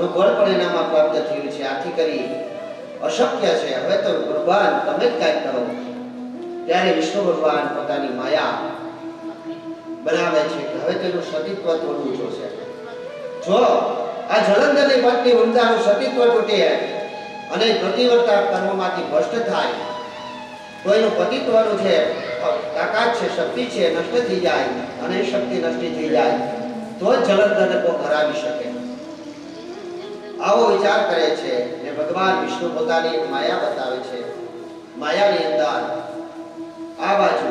નું બળ પણ એનામાં પ્રાપ્ત થયું છે. આથી કરી અશક્ય છે, હવે તો ભગવાન તમે જ કાંઈક કરો. ત્યારે વિષ્ણુ ભગવાન પોતાની માયા બનાવે છે કે હવે તેનું સતીત્વ તોડવું જોશે. જો આ જલંધરની પત્ની વૃંદાનું સતીત્વ તૂટે અને પ્રતિવર્તા કર્મમાંથી ભ્રષ્ટ થાય તો એનું પતિત્વનું છે તાકાત છે, શક્તિ છે, નષ્ટ થઈ જાય અને શક્તિ નષ્ટ થઈ જાય તો જ જલંધરને કોઈ હરાવી શકે. આવો વિચાર કરે છે ને ભગવાન વિષ્ણુ પોતાની માયા બતાવે છે. માયાની અંદર આ બાજુ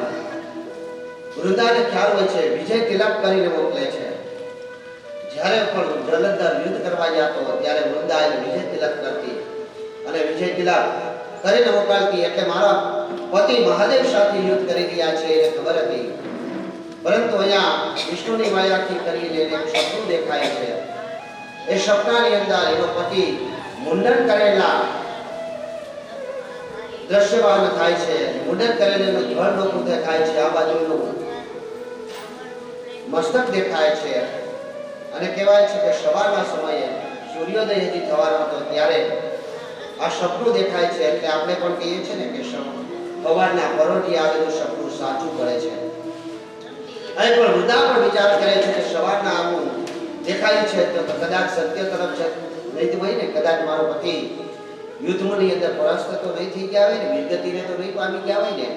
વૃંદાને ખ્યાલ હોય છે, વિજય તિલક કરીને મોકલે છે. જ્યારે પણ જલંધર યુદ્ધ કરવા જતો ત્યારે વૃંદા એને વિજય તિલક કરતી અને વિજય તિલક કરીને મોકલતી. એટલે મારા પતિ મહાદેવ સાથે યુદ્ધ કરી રહ્યા છે એ ખબર હતી. પરંતુ અહીંયા વિષ્ણુની માયાથી કરીને એક સપનું દેખાય છે. એ સપનાની અંદર એનો પતિ મુંડન કરેલા દ્રશ્યમાન થાય છે. મુંડન કરેલું ધડ નોકું દેખાય છે. આ બાજુનું મસ્તક દેખાય છે અને કહેવાય છે કે સવારના સમયે સૂર્યોદય હજી થવાનો હતો ત્યારે આ સપનું દેખાય છે. એટલે આપણે પણ કહીએ છીએ ને કે સવારના પરોઢી આવેલું સપનું સાચું પડે છે. અહીં પણ વૃંદા પણ વિચાર કરે છે કે સવારના આવું દેખાય છે તો કદાચ સત્ય તરફ નહીં હોય ને, કદાચ મારો પતિ યુદ્ધની અંદર પરાસ્ત તો નહીં થઈ ગયા હોય ને, વિગતિને તો નહીં પામી ગયા હોય ને.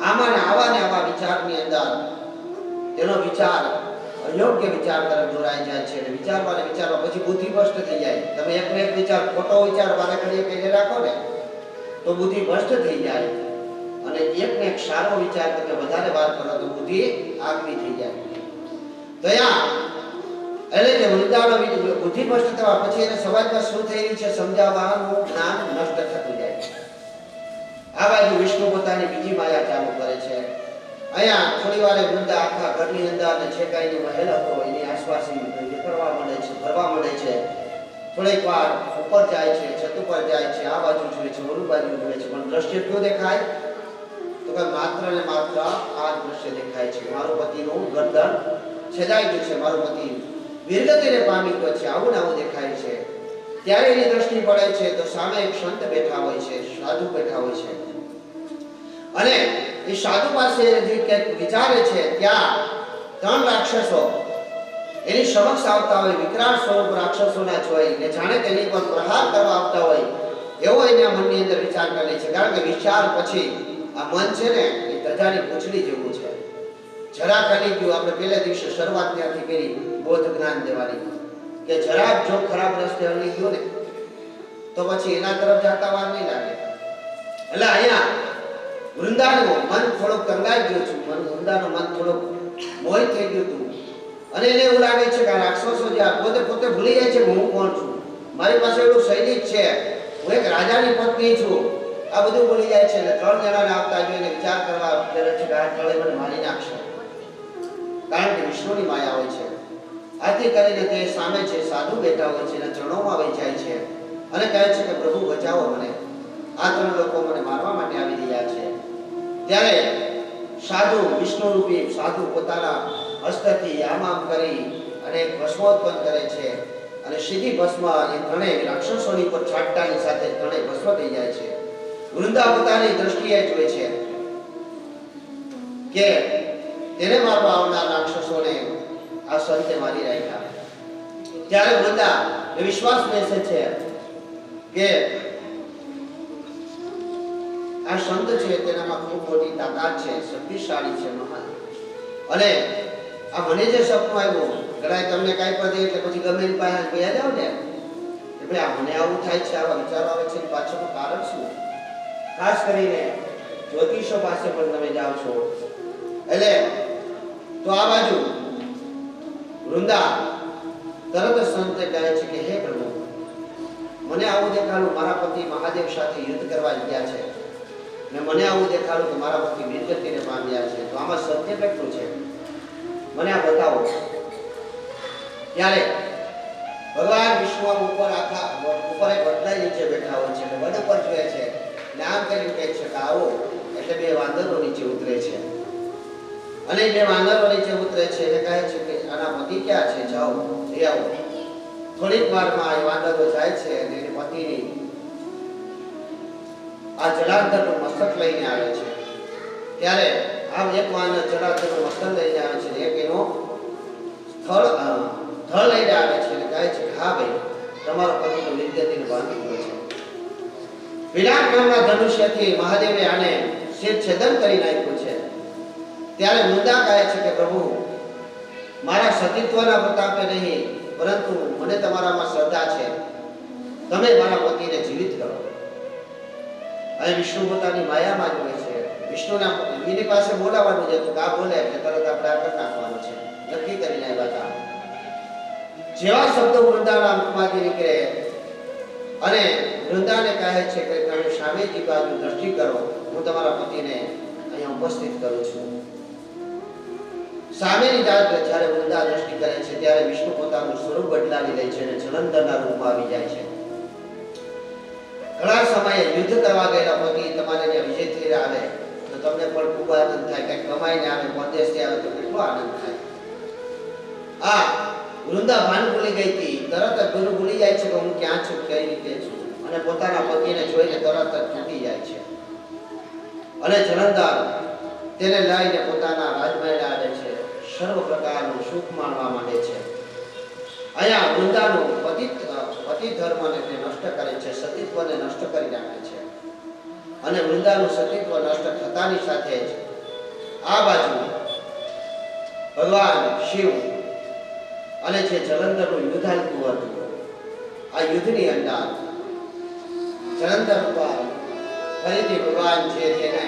આમાં ને આવા વિચારની અંદર તેનો વિચાર અયોગ્ય વિચાર તરફ દોરાઈ જાય છે અને વિચારવા પછી બુદ્ધિ ભ્રષ્ટ થઈ જાય. તમે એકનો એક વિચાર ખોટો વિચાર વારે ઘડીએ કહીને રાખો ને તો બુદ્ધિ ભ્રષ્ટ થઈ જાય અને એકને એક સારો વિચાર તમે વધારે વાર કરો તો બુદ્ધિ આગવી થઈ જાય. દયા એટલે કે વૃંદાનો બુદ્ધિ ભ્રષ્ટ થવા પછી એને સમાજમાં શું થઈ રહ્યું છે સમજાવવાનું જ્ઞાન નષ્ટ થતું જાય. આ બાજુ વિષ્ણુ પોતાની બીજી માયા ચાલુ કરે છે. અહીંયા થોડી વાર વૃંદા આખા ઘરની અંદર અને જે કાંઈ મહેલ હતો એની આસપાસ નીકળવા માંડે છે, ફરવા માંડે છે. થોડીક વાર ઉપર જાય છે, છત ઉપર જાય છે, આ બાજુ જોઈએ છે, ઓલી બાજુ જોઈએ છે, પણ દ્રશ્ય કયું દેખાય તો કે માત્ર ને માત્ર આ દ્રશ્ય દેખાય છે. મારો પતિનું ગરદન છેદાઈ ગયું છે, મારો પતિ વીરગતિને પામી ગયો છે, આવું ને આવું દેખાય છે. ત્યારે એની દ્રષ્ટિ પડે છે તો સામે એક સંત બેઠા હોય છે, સાધુ બેઠા હોય છે અને એ સાધુ પાસે જે કંઈક વિચારે છે ત્યાં 3 રાક્ષસો એની સમક્ષ આવતા હોય, વિકરાળ સ્વરૂપ રાક્ષસોના જોઈ ને જાણે તેની પર પ્રહાર કરવા આવતા હોય એવો એના મનની અંદર વિચાર કરે છે. કારણ કે વિચાર પછી આ મન છે ને એ ગધાની પૂંછડી જેવું છે. જરા ખાલી ગયું, આપણે પહેલા દિવસે શરૂઆત ત્યાંથી કરી બોધ જ્ઞાન દેવાની કે જરા જો ખરાબ રસ્તે હલી ગયો ને તો પછી એના તરફ જતા વાર નહીં લાગે. એટલે અહીંયા વૃંદાનું મન થોડુંક કંગાઈ ગયું છે, વૃંદાનું મન થોડુંક મોહિત થઈ ગયું હતું અને એને એવું લાગે છે કે આ રાક્ષસો જે પોતે ભૂલી જાય છે કે હું કોણ છું, મારી પાસે એટલું સૈનિક છે, હું એક રાજાની પત્ની છું, આ બધું ભૂલી જાય છે. અને 3 જણાને આવતા જોઈને વિચાર કરવા કરે છે કે આ તળે મને મારી નાખશે. કારણ કે વિષ્ણુની માયા હોય છે. આથી કરીને તે સામે છે સાધુ બેઠા હોય છે અને ચરણોમાં વહી જાય છે અને કહે છે કે પ્રભુ બચાવો મને, આ 3 લોકો મને મારવા માટે આવી રહ્યા છે. ત્યારે સાધુ વિષ્ણુ રૂપી સાધુ પોતાના હસ્તથી આમ કરી અને ભસ્મોત્પન્ન કરે છે અને સીધી ભસ્મ એ 3 રાક્ષસોની પર છાંટતાની સાથે 3 ભસ્મ થઈ જાય છે. વૃંદા પોતાની દ્રષ્ટિએ જોઈ છે કે તેને મારવા આવનાર રાક્ષસોને આ સંતે મારી રાખ્યા. ત્યારે વૃંદા એ વિશ્વાસ બેસે છે કે આ સંત છે તેનામાં ખૂબ મોટી તાકાત છે, શક્તિશાળી છે, મહાન. અને આ મને જે સપનું આવ્યું કદાચ તમને કાંઈ પદે એટલે પછી ગમે એની પાસે ગયા જાવ ને કે ભાઈ આ મને આવું થાય છે, આવા વિચારો આવે છે, પાછળનું કારણ શું? ખાસ કરીને જ્યોતિષો પાસે પણ તમે જાઓ છો એટલે તો આ બાજુ વૃંદા તરત સંતે કહે છે કે હે પ્રભુ, મને આવું દેખાડું મારા પતિ મહાદેવ સાથે યુદ્ધ કરવા ગયા છે ને મને આવું દેખાડું કે મારા પતિ વીરગતિને પામ્યા છે, તો આમાં સત્ય કેટલું છે મને આ બતાવો. ત્યારે ભગવાન વિષ્ણુ ઉપર ઉપર એક વડલા નીચે બેઠા હોય છે, વડ ઉપર જોઈએ છે ને આમ કરીને કહે છે કે આવો. એટલે 2 વાંદરો નીચે ઉતરે છે અને 2 વાંદરો નીચે ઉતરે છે અને કહે છે કે આના પતિ ક્યાં છે, જાઓ લઈ આવો. થોડીક વારમાં એ વાંદરો જાય છે અને એની પત્નીની આ જલાર્દનનું મસ્તક લઈને આવે છે. ત્યારે આમ એક વાનર જલાર્દનનું મસ્તક લઈને આવે છે, એક એનો થળ લઈને આવે છે અને કહે છે કે હા ભાઈ, તમારો પતિનો વિદ્યાર્થીને બાંધી દીધો છે. વિરાટ નામના ધનુષ્યથી મહાદેવે આને શિર છેદન કરી નાખ્યું છે. ત્યારે વૃંદા કહે છે કે પ્રભુ, મારા સતીત્વના પ્રતાપે નહીં, પરંતુ મને તમારામાં શ્રદ્ધા છે, તમે મારા પતિને જીવિત કરો. અને વિષ્ણુ પોતાની માયામાં જ હોય છે. વિષ્ણુના એની પાસે બોલાવવાનું છે, તો કા બોલે એટલે તરત આપણે આ કરી નાખવાનું છે, નક્કી કરીને આવ્યા હતા. જેવા શબ્દો વૃંદાના મુખમાંથી નીકળે અને વૃંદાને કહે છે કે તમે સામેની બાજુ દ્રષ્ટિ કરો, હું તમારા પતિને અહીંયા ઉપસ્થિત કરું છું. સામેની બાજુ જ્યારે વૃંદા દ્રષ્ટિ કરે છે ત્યારે વિષ્ણુ પોતાનું સ્વરૂપ બદલાવી લે છે અને જલંધરના રૂપમાં આવી જાય છે. ઘણા સમયે યુદ્ધ કરવા ગયેલા પતિ તમારે ત્યાં વિજય થઈ આવે તો તમને પણ ખૂબ આનંદ થાય, કંઈક કમાઈને આવે, પરદેશથી આવે તો કેટલો આનંદ થાય. આ વૃંદા ભાન ભૂલી ગઈ હતી, તરત જ બધું ભૂલી જાય છે કે હું ક્યાં છું, કઈ રીતે છું, અને પોતાના પતિને જોઈને તરત જ તૂટી જાય છે. અને જલંધર તેને લઈને પોતાના રાજમહેલ આવે છે, સર્વ પ્રકારનું સુખ માણવા માંડે છે. અહીંયા વૃંદાનું પતિ ધર્મને નષ્ટ કરે છે, સતીત્વને નષ્ટ કરી નાખે છે. અને વૃંદાનું સતીત્વ નષ્ટ થતાની સાથે જ આ બાજુ ભગવાન શિવ અને જે જલંધરનું યુદ્ધ હાલતું હતું, આ યુદ્ધની અંદર જલંધર ઉપર ફરીથી ભગવાન છે તેને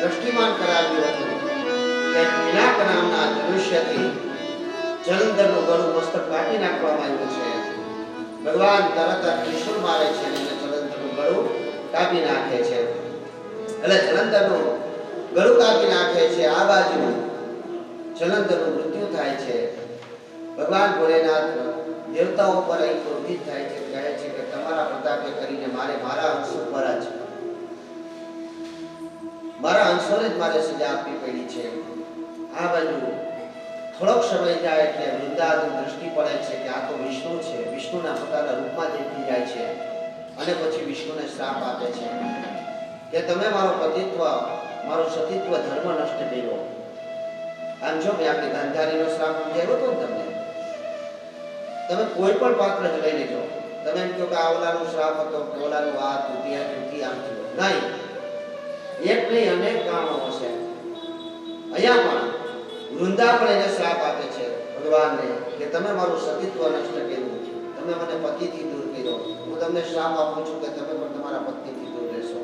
દ્રષ્ટિમાન કરાવ્યું હતું કે પિનાક નામના ધનુષ્યથી જલંધરનું ગળું મસ્તક કાપી નાખવામાં આવ્યું છે. ભગવાન તરત જ ત્રિશૂળ મારે છે અને જલંધરનું ગળું કાપી નાખે છે. એટલે જલંધરનું ગળું કાપી નાખે છે. આ બાજુ જલંધરનું મૃત્યુ થાય છે. ભગવાન ભોલેનાથ દેવતાઓ પર અહીં ક્રોધિત થાય છે, કહે છે કે તમારા પ્રતાપે કરીને મારા અંશો પર જ મારા અંશોને જ મારે સજા આપવી પડી છે. આ બાજુ થોડોક સમય જાય એટલે વૃંદાની દ્રષ્ટિ પડે છે કે આ તો વિષ્ણુ છે, વિષ્ણુના પોતાના રૂપમાં દેખી જાય છે અને પછી વિષ્ણુને શ્રાપ આપે છે કે તમે મારો પતિત્વ, મારો સતીત્વ ધર્મ નષ્ટ કર્યો. આમ જો મેં આપણી ગાંધારીનો શ્રાપ સમજાવ્યો હતો ને તમને, તમે કોઈ પણ પાત્ર જ લઈ લેજો, તમે એમ કહો કે આ ઓલાનો શ્રાપ હતો, કે ઓલાનું આ તૂટી આમ થયું, નહીં, એક નહીં અનેક કારણો હશે. અહીંયા પણ વૃંદા પણ એને શ્રાપ આપે છે ભગવાનને કે તમે મારું સતીત્વ નષ્ટ કર્યું, તમે મને પતિથી દૂર કર્યો, હું તમને શ્રાપ આપું છું કે તમે પણ તમારા પતિથી દૂર રહેશો.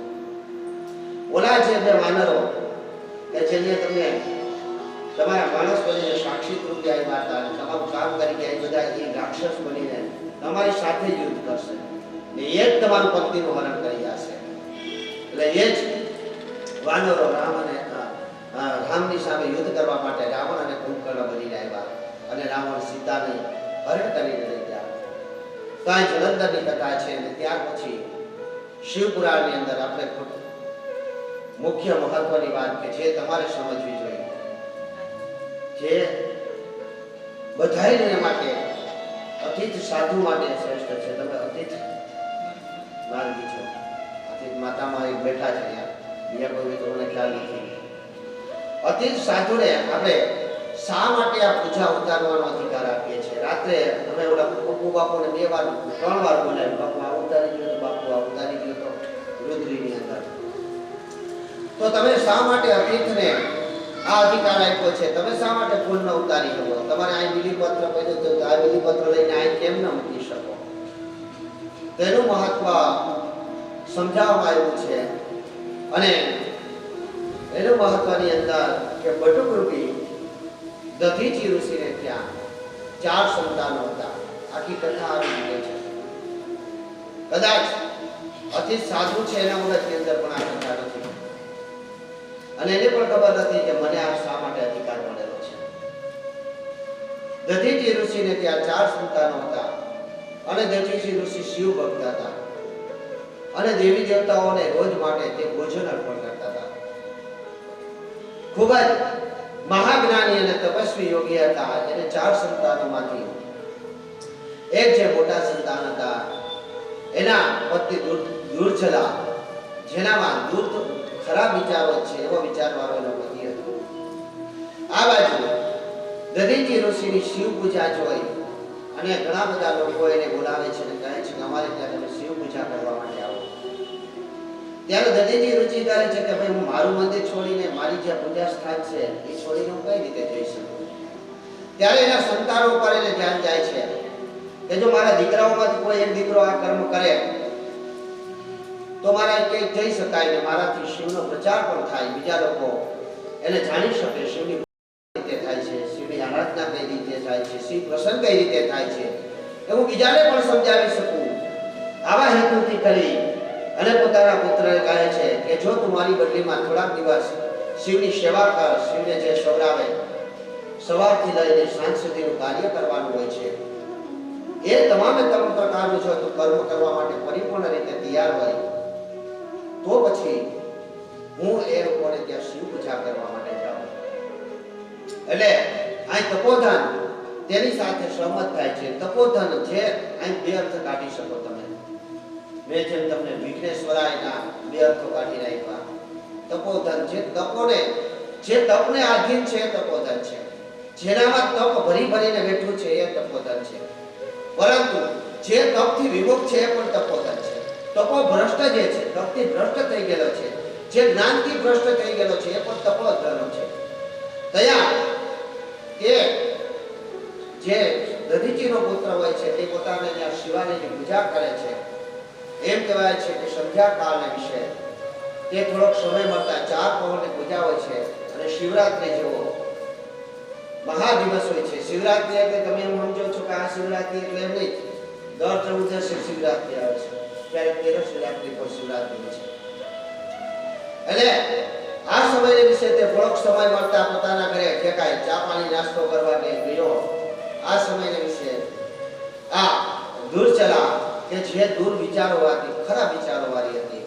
ઓલા જે બે વાનરો કે જેને તમને તમારા માણસ બનીને સાક્ષી રૂપે આવ્યા હતા અને તમારું કામ કરી ગયા, એ બધા એ રાક્ષસ બનીને તમારી સાથે યુદ્ધ કરશે ને એ જ તમારું પત્નીનું હરણ કરી જશે. એટલે એ જ વાનરો રામની સામે યુદ્ધ કરવા માટે રાવણ અને કુંભકર્ણ બનીને આવ્યા અને રાવણ સીતાને હરણ કરીને લઈ ગયા. તો આ જલંધરની કથા છે. અને ત્યાર પછી શિવપુરાણની અંદર આપણે મુખ્ય મહત્વની વાત કે જે તમારે સમજવી જોઈએ, જે બધાયને માટે અતિથ સાધુ માટે શ્રેષ્ઠ છે. તમે અતિથ માર્ગી છો, અતિથ માતામાં એક બેઠા છે, બીજા કોઈ તમને ખ્યાલ નથી. અતિથ સાધુને આપણે શા માટે આ પૂજા ઉતારવાનો અધિકાર આપીએ છીએ? રાત્રે તમે ઓલા પપ્પુ બાપુને 2 વાર 3 વાર બોલાવ્યું, બાપુ આ ઉતારી ગયો, બાપુ આ ઉતારી ગયો, તો રુદ્રીની અંદર. તો તમે શા માટે અતિથને આ અધિકાર આપ્યો છે? તમે શા માટે ફૂલ ન ઉતારી શકો? તમારે આ બિલીપત્ર પડ્યું તો આ બિલીપત્ર લઈને આ કેમ ન મૂકી શકો? તેનું મહત્વ સમજાવવામાં આવ્યું છે. અને એનું મહત્વની અંદર કે બટુકરૂપી દધીચી ઋષિને ત્યાં 4 સંતાનો હતા. આખી કથા આવી ગઈ છે. કદાચ અતિ સાધુ છે એના મગજની અંદર પણ આ કથા નથી અને એને પણ ખબર નથી કે મને આ શા માટે અધિકાર મળેલો છે. દધીચી ઋષિને ત્યાં 4 સંતાનો હતા અને દધીચી ઋષિ શિવ ભક્ત હતા અને દેવી દેવતાઓને રોજ માટે તે ભોજન અર્પણ કરતા હતા. ખૂબ જ મહાજ્ઞાની અને તપસ્વી યોગી હતા. એને 4 સંતાનોમાંથી એક જે મોટા સંતાન હતા એના પતિ દુર્જલા, જેનામાં ખરાબ વિચારો છે એવો વિચારવાળો એનો પતિ હતો. આ બાજુ દધીચી ઋષિની શિવ પૂજા જોઈ અને ઘણા બધા લોકો એને બોલાવે છે અને કહે છે કે અમારે ત્યાં તમે શિવ પૂજા કરવા માટે આવો. ત્યારે દધીચી ઋષિ કહે છે કે ભાઈ હું મારું મંદિર છોડીને મારી જે પૂજા સ્થાન છે એ છોડીને હું કઈ રીતે જઈ શકું? ત્યારે એના સંતાનો પર એને ધ્યાન જાય છે કે જો મારા દીકરાઓમાંથી કોઈ એક દીકરો આ કર્મ કરે તો મારા કંઈક જઈ શકાય ને મારાથી શિવનો પ્રચાર પણ થાય, બીજા લોકો એને જાણી શકે શિવની રીતે થાય છે, શિવની આરાધના કઈ રીતે થાય છે, શિવ પ્રસન્ન કઈ રીતે થાય છે, એવું બીજાને પણ સમજાવી શકું. આવા હેતુથી કરી અને પોતાના પુત્રને કહે છે કે જો તું મારી બદલીમાં થોડાક દિવસ શિવની સેવા કર, શિવને જે સવરાવે સવારથી લઈને સાંજ સુધીનું કાર્ય કરવાનું હોય છે, એ તમામ પ્રકારનું જો તું કર્મ કરવા માટે પરિપૂર્ણ રીતે તૈયાર હોય તો પછી હું એ લોકોને ત્યાં શિવ પૂજા કરવા માટે જાઉં. એટલે આ તપોધન તેની સાથે સહમત થાય છે. તપોધન જે અહીં બે અર્થ કાઢી શકો તમે. મેં જેમ તમને વિઘ્નેશ્વરાયના બે અર્થો કાઢી નાખ્યા. તપોધન જે તપને આધીન છે એ તપોધન છે. જેનામાં તપ ભરી ભરીને બેઠું છે એ તપોધન છે. પરંતુ જે તપથી વિમુખ છે એ પણ તપોધન છે. તપો ભ્રષ્ટ જે છે, તપથી ભ્રષ્ટ થઈ ગયેલો છે, જે જ્ઞાનથી ભ્રષ્ટ થઈ ગયેલો છે એ પણ તપોધન છે. ત્યાં કે જે દધીચીનો પુત્ર હોય છે તે પોતાને જ્યાં શિવાની પૂજા કરે છે, એમ કહેવાય છે કે સંધ્યા કાળને વિશે તે થોડોક સમય મળતા 4 પહોરની પૂજા હોય છે અને શિવરાત્રી જેવો મહાદિવસ હોય છે. શિવરાત્રી એટલે તમે એમ સમજો છો કે આ શિવરાત્રી એટલે એમ નહીં, દર 14 શિવરાત્રી આવે છે, ક્યારેક 13 શિવરાત્રી પર શિવરાત્રી છે. એટલે આ સમય વિશે તે થોડોક સમય મળતા પોતાના ઘરે ઠેકાય ચા પાણી નાસ્તો કરવા કે ગયો. આ સમય વિશે આ દુર્ચલા કે જે દૂર વિચારો વાળી, ખરાબ વિચારો વાળી હતી,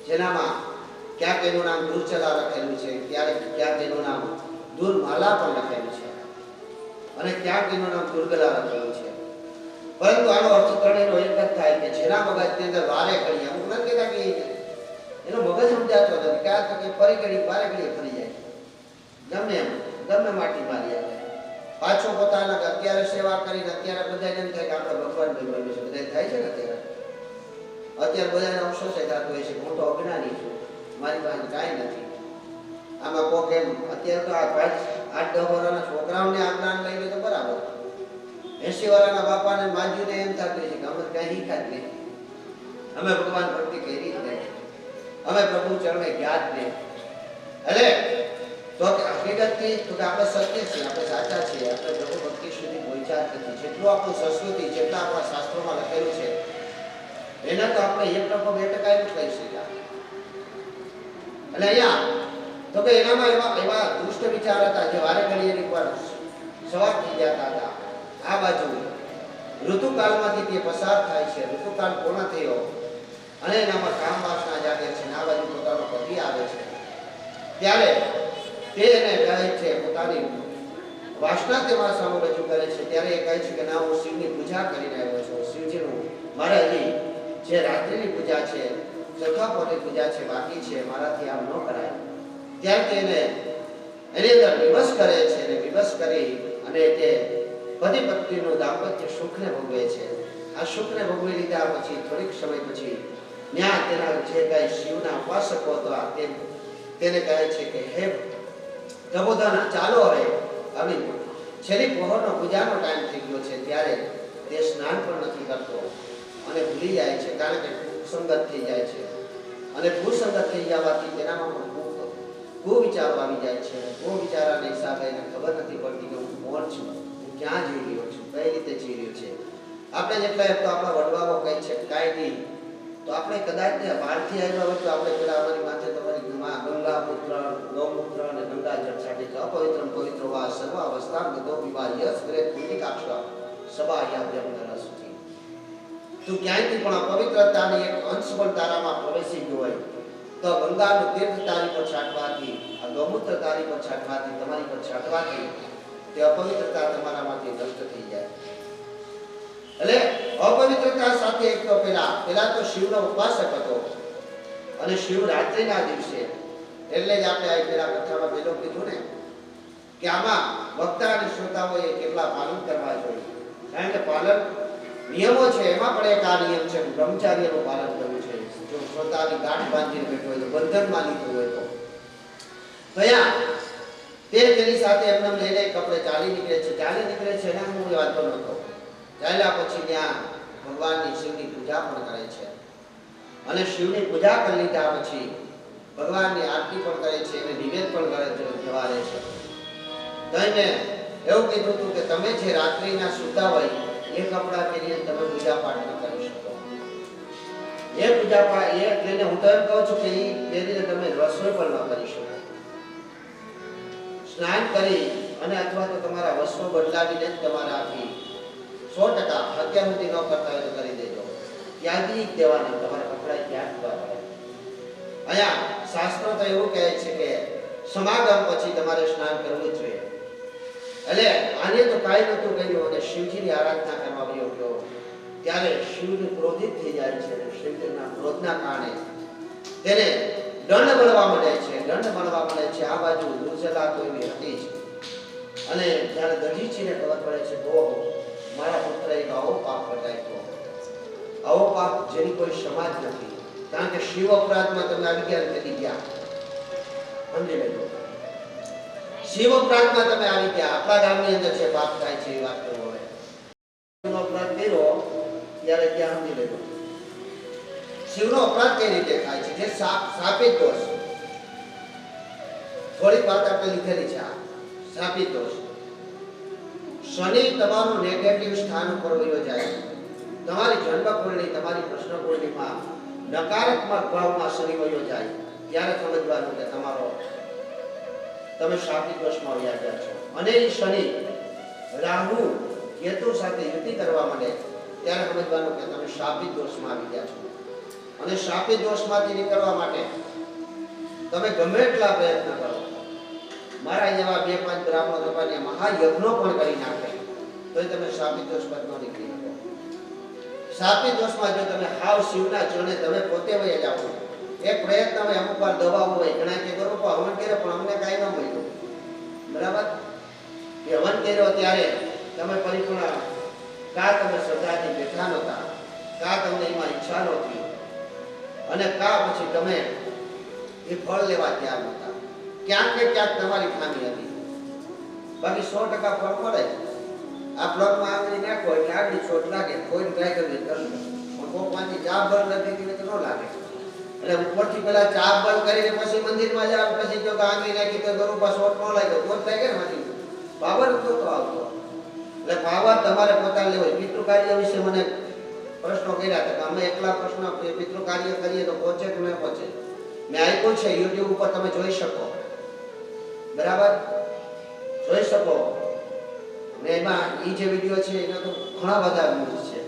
જેનામાં ક્યાંક એનું નામ દુર્ચલા લખેલું છે, ક્યાંક એનું નામ દુર્માલા પણ લખેલું છે અને ક્યાંક એનું નામ દુર્ગલા લખેલું છે. પરંતુ આનો અર્થ ત્રણેયનો એક જ થાય કે જેના મગજની અંદર વારે ઘડીએ, અમુક નથી કહેતા કે એનો મગજ સમજાતો નથી કે આ તો કે ફરી ઘડી વારે ઘડીએ ફરી જાય, ગમે માટી મારી આવે પાછો પોતાના અત્યારે સેવા કરીને અત્યારે બધા એમ થાય કે આપણે ભગવાન ભાઈ છે, બધા થાય છે ને અત્યારે બધાને અફસોસ થતો હોય છે, હું તો અજ્ઞાની છું, મારી પાસે કાંઈ નથી. આમાં કોક એમ અત્યારે તો આ 8-10 વર્ષના છોકરાઓને આ જ્ઞાન લઈ લે તો બરાબર, 80 વર્ષના બાપાને માજીને એમ થતું છે કે અમે કઈ શીખ્યા જ નહીં, અમે ભગવાન ભક્તિ કરી જ નહીં, અમે પ્રભુ ચરણે ગયા જ નહીં. એટલે તો હકીકતથી તો કે આપણે સત્ય છીએ, આપણે સાચા છીએ, આપણે પ્રભુ ભક્તિ સુધી પહોંચ્યા જ નથી. જેટલું આપણું સંસ્કૃતિ, જેટલા આપણા શાસ્ત્રોમાં લખેલું છે એના તો આપણે 1% 2% જ કહી શક્યા. એટલે અહીંયા તો કે એનામાં એવા દુષ્ટ વિચાર હતા જે વારે ઘડીએ એની પર સવાર થઈ જતા હતા. આ બાજુ ઋતુકાળમાંથી તે પસાર થાય છે, ઋતુકાળ પૂર્ણ થયો અને એનામાં કામ વાસના જાગે છે, આ બાજુ પોતાનો પતિ આવે છે. ત્યારે તે એને કહે છે, પોતાની વાસના તેમાં સામે રજૂ કરે છે. ત્યારે એ કહે છે કે ના, હું શિવની પૂજા કરીને આવ્યો છું, શિવજીનું મારે હજી જે રાત્રિની પૂજા છે, ચોથા પહોરની પૂજા છે બાકી છે, મારાથી આમ ન કરાય. ત્યારે તેને એની અંદર વિવશ કરે છે અને વિવશ કરી અને તે પતિ પત્નીનું દાંપત્ય સુખને ભોગવે છે. આ સુખને ભોગવી લીધા પછી થોડીક સમય પછી ત્યાં તેના જે કઈ શિવના ઉપાસકો હતા તેને કહે છે કે હે તપોધન, ચાલો હવે આવી છેલ્લી પહોરનો પૂજાનો ટાઈમ થઈ ગયો છે. ત્યારે તે સ્નાન પણ નથી કરતો અને ભૂલી જાય છે, કારણ કે કુસંગત થઈ જાય છે અને કુસંગત થઈ જવાથી તેનામાં પણ વિચારો આવી જાય છે. વિચારાના હિસાબે એને ખબર નથી પડતી કે હું કોણ છું, હું ક્યાં જઈ રહ્યો છું, કઈ રીતે જઈ રહ્યો છે. આપણે જેટલા તો આપણા વડવાઓ કહે છે કાંઈ નહીં, તો આપણે કદાચ બહારથી આવ્યા હોય તો આપણે પેલા અમારી માથે તમારી ગંગા પુત્ર ગૌમૂત્ર અને ગંગા જળ છાંટી કે અપવિત્ર પવિત્ર વા સર્વ અવસ્થા ગતો વિવાહ યસ ગ્રે પુણિકાક્ષ સભા યાભ્યમ તરસથી. તું ક્યાંયથી પણ અપવિત્રતાની એક અંશ પણ તારામાં પ્રવેશી ગયો હોય તો ગંગાનું તીર્થ તારી પર છાંટવાથી, આ ગૌમૂત્ર તારી પર છાંટવાથી, તમારી પર છાંટવાથી તે અપવિત્રતા તમારામાંથી નષ્ટ થઈ જાય. એટલે અપવિત્રતા સાથે એક તો પેલા તો શિવનો ઉપાસક હતો અને શિવરાત્રિના દિવસે એટલે જ આપણે આ પેલા કથામાં પેલો કીધું ને કે આમાં વક્તા અને શ્રોતાઓએ કેટલા પાલન કરવા જોઈએ. કારણ કે પાલન નિયમો છે, એમાં પણ એક આ નિયમ છે બ્રહ્મચાર્યનું પાલન કરવું છે. જો શ્રોતાની ગાંઠ બાંધીને બેઠો હોય તો બંધનમાં લીધું હોય તો ત્યાં તેની સાથે એમને લઈને કપડે ચાલી નીકળે છે એના હું વાંધો નહોતો. ચાલ્યા પછી ત્યાં ભગવાનની શિવની પૂજા પણ કરે છે અને શિવની પૂજા કરી લીધા પછી ભગવાનની આરતી પણ કરે છે અને નિવેદ પણ કરે છે જવારે છે. તો એને એવું કીધું હતું કે તમે જે રાત્રિના સૂતા હોય એ કપડા પહેરીને તમે પૂજા પાઠ ન કરી શકો. એ પૂજા પાઠ એ એટલે હું તો એમ કહું છું કે એ પહેરીને તમે રસોઈ પણ ન કરી શકો. સ્નાન કરી અને અથવા તો તમારા વસ્ત્રો બદલાવીને જ તમારા આખી 100% અત્યાર સુધી ન કરતા હોય તો કરી દેજો. ત્યાગી દેવાના તમારા કપડા ત્યાગ કરવા. અહીંયા શાસ્ત્રો તો એવું કહે છે કે સમાગમ પછી તમારે સ્નાન કરવું જ જોઈએ. એટલે આને તો કાંઈ નહોતું કર્યું અને શિવજીની આરાધના કરવા ગયો ત્યારે શિવજી ક્રોધિત થઈ જાય છે અને શિવજીના ક્રોધના કારણે તેને દંડ મળવા મળે છે. આ બાજુ દુર્જલા તો એવી હતી જ અને જ્યારે દધીચીને ખબર પડે છે કે ઓહો મારા પુત્ર એક આવો પાપ કટાયો, આવો પાપ જેની કોઈ સમાજ નથી. કારણ કે શિવ અપરાધમાં તમે આવી ગયા સમજી લેજો. શિવ અપરાધમાં તમે આવી ગયા. આપણા ગામની અંદર છે પાપ થાય છે એ વાત કરો. હવે શિવનો અપરાધ કર્યો ત્યારે ત્યાં સમજી લેજો શિવનો અપરાધ કઈ રીતે થાય છે. જે શાપિત દોષ થોડીક વાત આપણે લીધેલી છે. શાપિત દોષ શનિ તમારું નેગેટિવ સ્થાન ઉપર વયો જાય. તમારી જન્મ કુંડળી તમારી પ્રશ્ન કુંડળીમાં નકારાત્મક ભાવમાં શનિ વયો જાય ત્યારે સમજવાનું કે તમે શાપિત દોષમાં વયા ગયા છો. અને એ શનિ રાહુ કેતુ સાથે યુતિ કરવા માંડે ત્યારે સમજવાનું કે તમે શાપિત દોષમાં આવી ગયા છો. અને શાપિત દોષમાંથી નીકળવા માટે તમે ગમે એટલા પ્રયત્ન કરો. મારા જેવા 2-5 બ્રાહ્મણો તમારે મહાયજ્ઞો પણ કરી નાખે તો તમે શાપિત દોષ પર ન નીકળી શકો. શાપિત દોષમાં જો તમે હાવ શિવના ચરણે તમે પોતે વહી જાઓ. એક પ્રયત્ન હોય, અમુક વાર દવાઓ હોય, ઘણા કે કરો હવન કર્યો પણ અમને કાંઈ ન મળ્યું. બરાબર? એ હવન કર્યો ત્યારે તમે પરિપૂર્ણ કા તમે શ્રદ્ધાથી બેઠા નહોતા, કા તમને એમાં ઈચ્છા નહોતી અને કા પછી તમે એ ફળ લેવા તૈયાર નહોતા. ક્યાંક ને ક્યાંક તમારી ખામી હતી. બાકી 100% ફળ મળે. આ બ્લોકમાં આંગળી નાખો એટલે આગળ છોટ લાગે. કોઈ ટ્રાય કરવી કરશું પણ કોકમાંથી ચા બંધ નથી તો ન લાગે. એટલે ઉપરથી પેલા ચા બંધ કરીને પછી મંદિરમાં જાવ પછી જો આંગળી નાખી તો બરોબર શોટ ન લાગ્યો તો જ લાગે ને માંથી પાવર તો આવતો. એટલે પાવર તમારે પોતાને લેવો. પિતૃ કાર્ય વિશે મને પ્રશ્નો કર્યા હતા. અમે એકલા પ્રશ્ન પિતૃ કાર્ય કરીએ તો પહોંચે કે ન પહોંચે. મેં આપ્યું છે YouTube ઉપર તમે જોઈ શકો. બરાબર? જોઈ શકો. ને એમાં એ જે વિડીયો છે એનો તો ઘણા બધા વ્યૂઝ છે.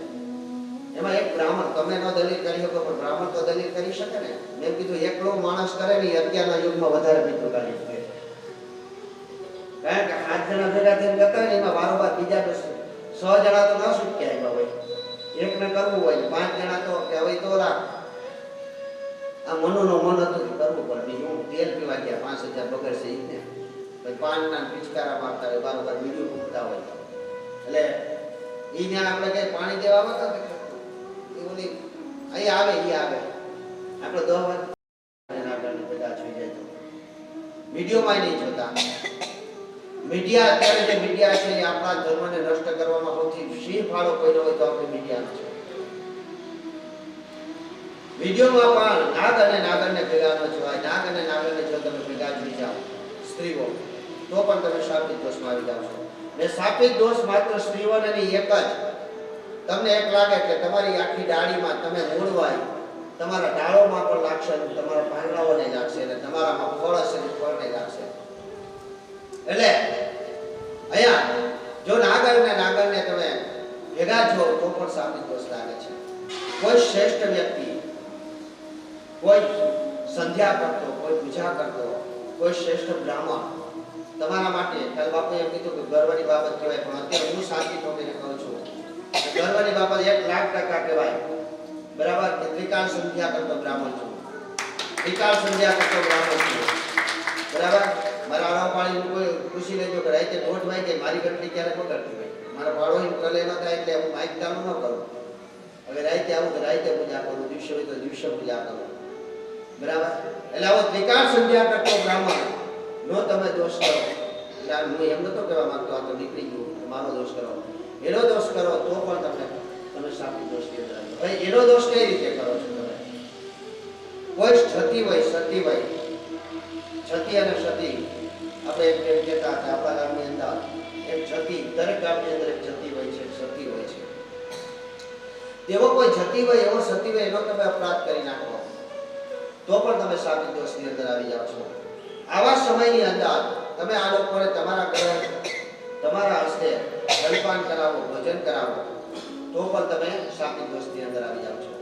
એમાં એક બ્રાહ્મણ તમે ન દલીલ કરી શકો પણ બ્રાહ્મણ તો દલીલ કરી શકે ને. મેં કીધું એકલો માણસ કરે ને અત્યારના યુગમાં વધારે પિતૃ કાર્ય કરે. કારણ કે 7 જણા ભેગા થઈને કરતા હોય ને એમાં વારંવાર બીજા તો 100 જણા તો ના છૂટકે આવ્યા હોય. એકને કરવું હોય 5 જણા તો કે હવે તો રાખ. આ મનોનો મન હતું કરવું પડે. બીજું તેલ પીવા ગયા 5000 બગડશે ઈ ને પાનના પિચકારા મારતા હોય, બારોબાર વિડીયો મૂકતા હોય. એટલે ઈ ને આપણે કઈ પાણી દેવા આવતા એ ઓલી અહીં આવે ઈ આવે આપણે 10 વાર આગળની બધા જોઈ જાય તો વિડીયોમાં નહીં જોતા. મીડિયા અત્યારે જે મીડિયા છે એ આપણા ધર્મને નષ્ટ કરવામાં સૌથી સિંહ ફાળો કર્યો હોય તો આપણે મીડિયાનો છે. વિડીયોમાં પણ નાગ અને નાગરને ભેગા ન જોવાય. નાગ અને નાગરને જો તમે ભેગા જોઈ જાઓ સ્ત્રીઓ તો પણ તમે શાપિત દોષમાં આવી જાવ છો. ને શાપિત દોષ માત્ર સ્ત્રીઓને નહીં એક જ. તમને એક લાગે કે તમારી આખી ડાળીમાં તમે મૂળવાય તમારા ડાળોમાં પણ લાગશે, તમારા પાંદડાઓને લાગશે અને તમારામાં ફળ હશે ને ફળને લાગશે. એટલે અહીંયા જો નાગરને તમે ભેગા છો તો પણ શાપિત દોષ લાગે છે. કોઈ શ્રેષ્ઠ વ્યક્તિ, કોઈ સંધ્યા કરતો, કોઈ પૂજા કરતો, કોઈ શ્રેષ્ઠ બ્રાહ્મણ તમારા માટે કાલ બાપુએ એમ કીધું કે ગર્વની બાબત કહેવાય પણ અત્યારે હું શાંતિ તમને કહું છું ગર્વની બાબત 1,00,000% કહેવાય. બરાબર કે ત્રિકાળ સંધ્યા કરતો બ્રાહ્મણ છું. ત્રિકાળ સંધ્યા કરતો બ્રાહ્મણ છું. બરાબર મારા આળાપાળી કોઈ પૂછી લેજો કે રાતે 1:30 વાગે મારી ઘંટડી ક્યારે પકડતી હોય. મારા પાડોશી કલે ન થાય એટલે હું માઇક ચાલુ ન કરું. હવે રાતે આવું તો રાતે પૂજા કરું, દિવસે હોય તો દિવસે પૂજા કરું. બરાબર એટલે આવો ત્રિકાળ સંધ્યા કરતો બ્રાહ્મણ નો તમે દોષ કરો. એટલે હું એમ નતો કહેવા માંગતો આ તો નીકળી ગયું મારો દોષ કરો. એનો દોષ કરો તો પણ તમે સાપી દોષ કે ભાઈ એનો દોષ કઈ રીતે કરો છો તમે? કોઈ સતી હોય સતી હોય સતી અને સતી આપણે એક કહેતા હતા આપણા ગામની અંદર એક સતી, દરેક ગામની અંદર એક સતી હોય છે, સતી હોય છે. એવો કોઈ સતી હોય એવો સતી હોય એનો તમે અપરાધ કરી નાખો તો પણ તમે સાપી દોષની અંદર આવી જાઓ છો. આવા સમયની અંદર તમે આ લોકોને તમારા ઘરે તમારા હસ્તે જલપાન કરાવો, ભોજન કરાવો તો પણ તમે સાપી દોષની અંદર આવી જાઓ છો.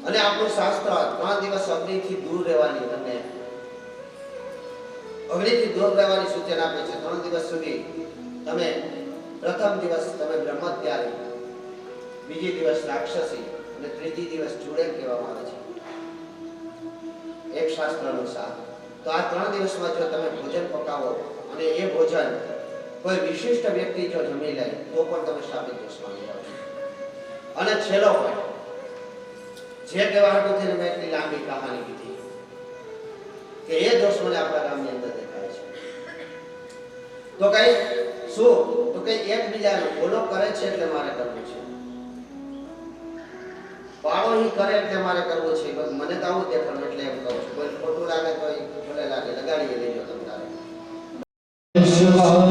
અને આપણું શાસ્ત્ર 3 દિવસ અગ્નિથી દૂર રહેવાની તમને અગ્નિથી દૂર રહેવાની સૂચના આપે છે. 3 દિવસ સુધી તમે પ્રથમ દિવસ તમે બ્રહ્મત્યારી, બીજી દિવસ રાક્ષસી અને ત્રીજી દિવસ ચૂડેલ કહેવામાં આવે છે એક શાસ્ત્ર અનુસાર. તો આ 3 દિવસમાં જો તમે ભોજન પકાવો અને એ ભોજન કોઈ વિશિષ્ટ વ્યક્તિ જો જમી લે તો પણ તમે સાબિત દોષમાં આવી જાઓ છો. અને છેલ્લો point જે કહેવા હતું તેને મેં એટલી લાંબી કહાની કીધી કે એ દોષ મને આપણા ગામની અંદર દેખાય છે. તો કઈ શું તો કઈ એકબીજાનો ફોલો કરે છે એટલે મારે કરવું છે, પાડોશી કરે એટલે મારે કરવું છે. મને તો આવું દેખાડું એટલે એમ કહું છું. કોઈ ખોટું લાગે તો ભલે લાગે, લગાડીએ લેજો તમે તારે. રામ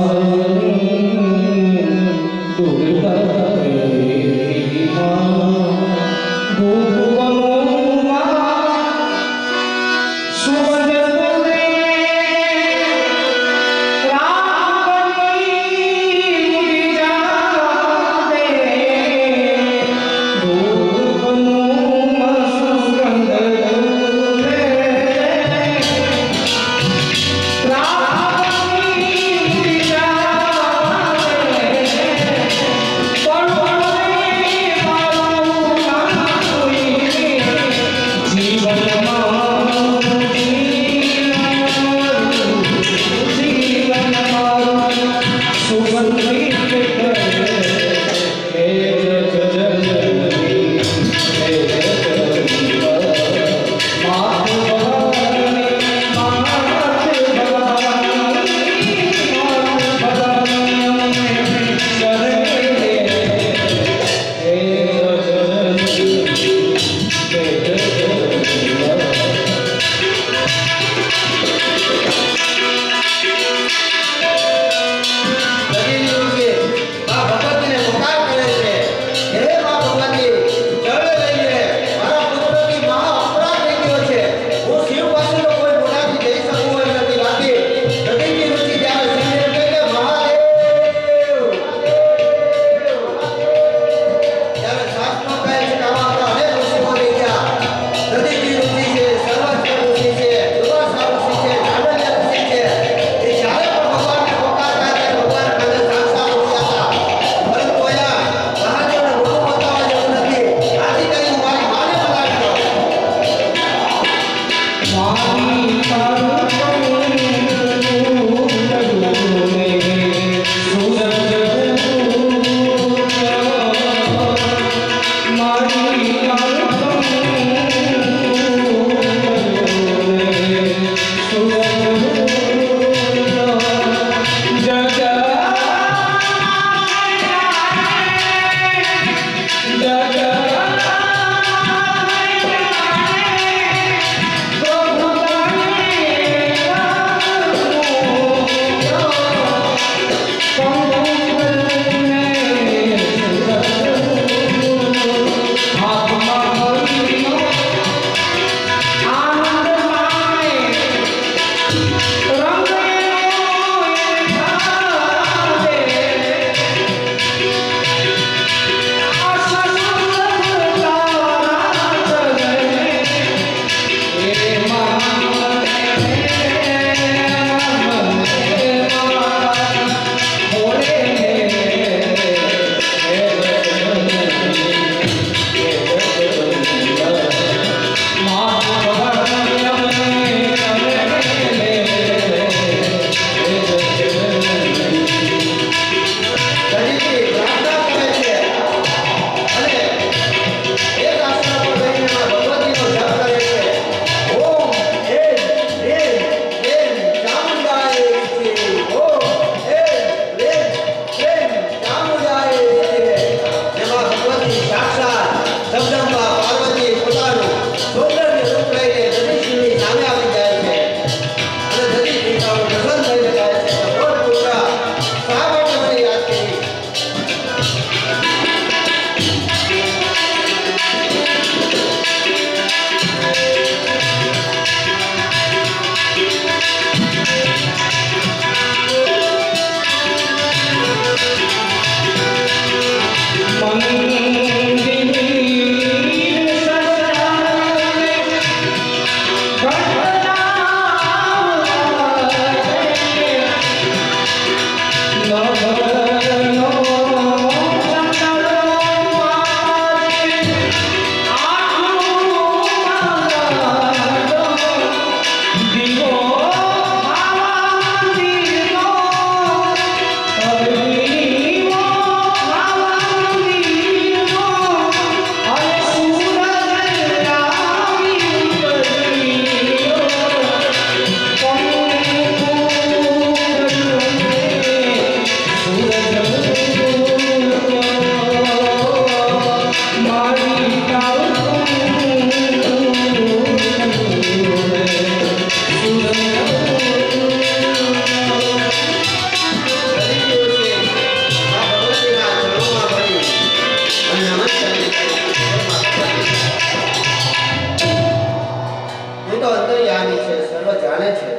જાણે છે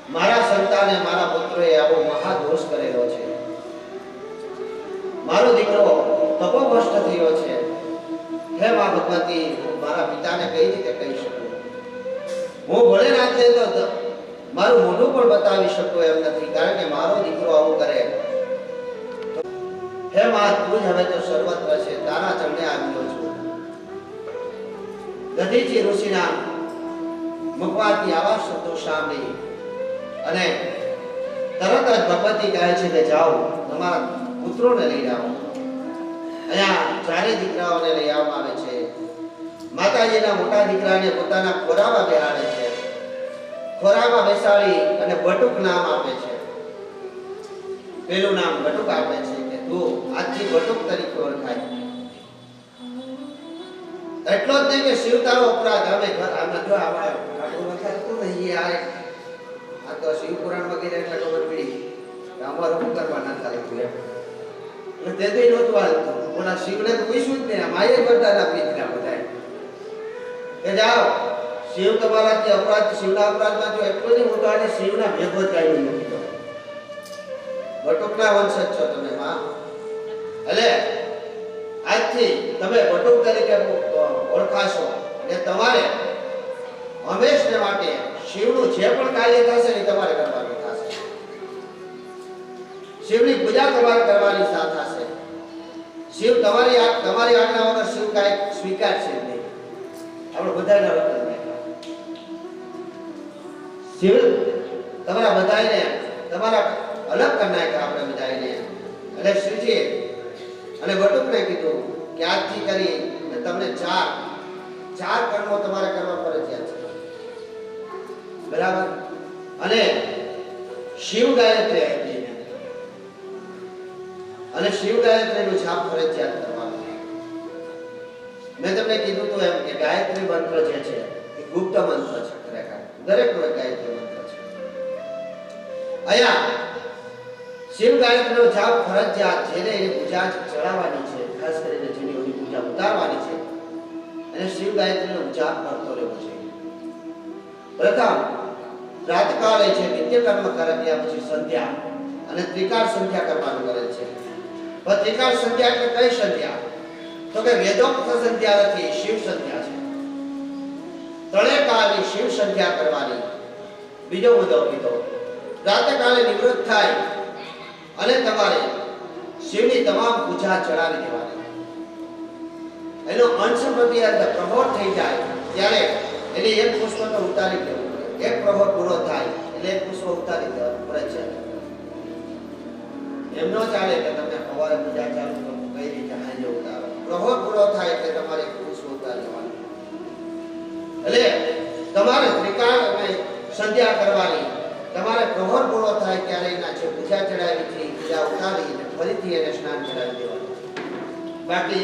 મારા સંતાને મારા પુત્રએ આવો મહાદોષ કરેલો છે, મારો દીકરો તપોભ્રષ્ટ થયો છે, હે મા ભગવતી હું મારા પિતાને કઈ રીતે કહી શકું? હું ભોળેનાથને તો મારું મોઢું પણ બતાવી શકું એમ નથી, કારણ કે મારો દીકરો આવું કરે. હે મા તું જ હવે તો સર્વત્ર છે, તારા ચરણે આવ્યો છું. દધીચી ઋષિના મુખમાંથી આવા શબ્દો સાંભળી અને તરત જ ભગવતી કહે છે કે જાઓ તમારા પુત્રોને લઈ આવો. અહીંયા ચારે દીકરાઓને લઈ આવવામાં આવે છે. માતાજીના મોટા દીકરાને પોતાના ખોરામાં બેહાડે છે, ખોરામાં બેસાડી અને બટુક નામ આપે છે. પેલું નામ બટુક આપે છે કે તું આજથી બટુક તરીકે ઓળખાય. એટલો જ નહીં કે શિવ તારો અપરાધ અમે ઘર આમાં જો આમાં ઠાકોર લખાતું નહીં આ તો શિવ પુરાણ વગેરે એટલે ખબર પડી કે અમારું શું કરવાના થાય તું એમ. એટલે તે નહોતું હાલતું. ઓલા શિવને તો પૂછ્યું જ નહીં, માએ વરદાન આપી દીધા બધા કે જાઓ શિવ તમારાથી અપરાધ, શિવના અપરાધમાં જો એટલો જ મોટો અને શિવના ભેગો જ કાઢી મૂકી દો. બટુકના વંશજ છો તમે માં, એટલે આજથી તમે બટુક તરીકે ઓળખાશો અને તમારે હંમેશને માટે શિવનું જે પણ કાર્ય થશે એ તમારે કરવાનું થશે. શિવની પૂજા તમારે કરવાની થશે. શિવ તમારી આજ્ઞા વગર શિવ કાંઈ સ્વીકારશે નહીં. આપણે બધાના વતન શિવ તમારા બધાને તમારા અલગ કરી નાખ્યા આપણે બધાને. એટલે શ્રીજી અને બટુકને કીધું કે આજથી કરી તમને ચાર કર્મો તમારે કરવા ફરજિયાત છે, બરાબર? અને શિવ ગાયત્રી આપી અને શિવ ગાયત્રીનું જાપ ફરજિયાત કરવાનું. મેં તમને કીધું તો એમ કે ગાયત્રી મંત્ર જે છે એ ગુપ્ત મંત્ર છે. ખરેખર દરેકનો ગાયત્રી મંત્ર છે. અહીંયા શિવ ગાયત્રીનો જાપ ફરજિયાત, જેને એની પૂજા ચડાવવાની છે, ખાસ કરીને જેની એની પૂજા ઉતારવાની છે અને શિવ ગાયત્રીનો જાપ કરતો રહેવો જોઈએ. પ્રથમ રાતકાળે છે નિત્ય કર્મ કર્યા પછી સંધ્યા અને ત્રિકાળ સંધ્યા કરવાનું કરે છે. પણ ત્રિકાળ સંધ્યા એટલે કઈ સંધ્યા? તો કે વેદોક્ત સંધ્યા નથી, શિવ સંધ્યા છે. ત્રણેય કાળની શિવ સંધ્યા કરવાની. બીજો મુદ્દો કીધો, રાતકાળે નિવૃત્ત થાય અને તમારે શિવની તમામ પૂજા ચડાવી દેવાની. એનો અંશ પ્રતિ પ્રમોટ થઈ જાય ત્યારે એને એક પુષ્પ તો ઉતારી દેવું પડે. એક પ્રહોર પૂરો થાય એટલે એક પુષ્પ ઉતારી દેવાનું પડે છે. એમ ન ચાલે કે તમે સવારે પૂજા ચાલુ કરો કઈ રીતે હાજર ઉતારો. પ્રહોર પૂરો થાય એટલે તમારે એક પુષ્પ ઉતારી દેવાનું. એટલે તમારે ત્રિકાળ અને સંધ્યા કરવાની. તમારે પ્રહોર પૂરો થાય ત્યારે એના છે પૂજા ચડાવી છે, પૂજા ઉતારી અને ફરીથી એને સ્નાન કરાવી દેવાનું. બાકી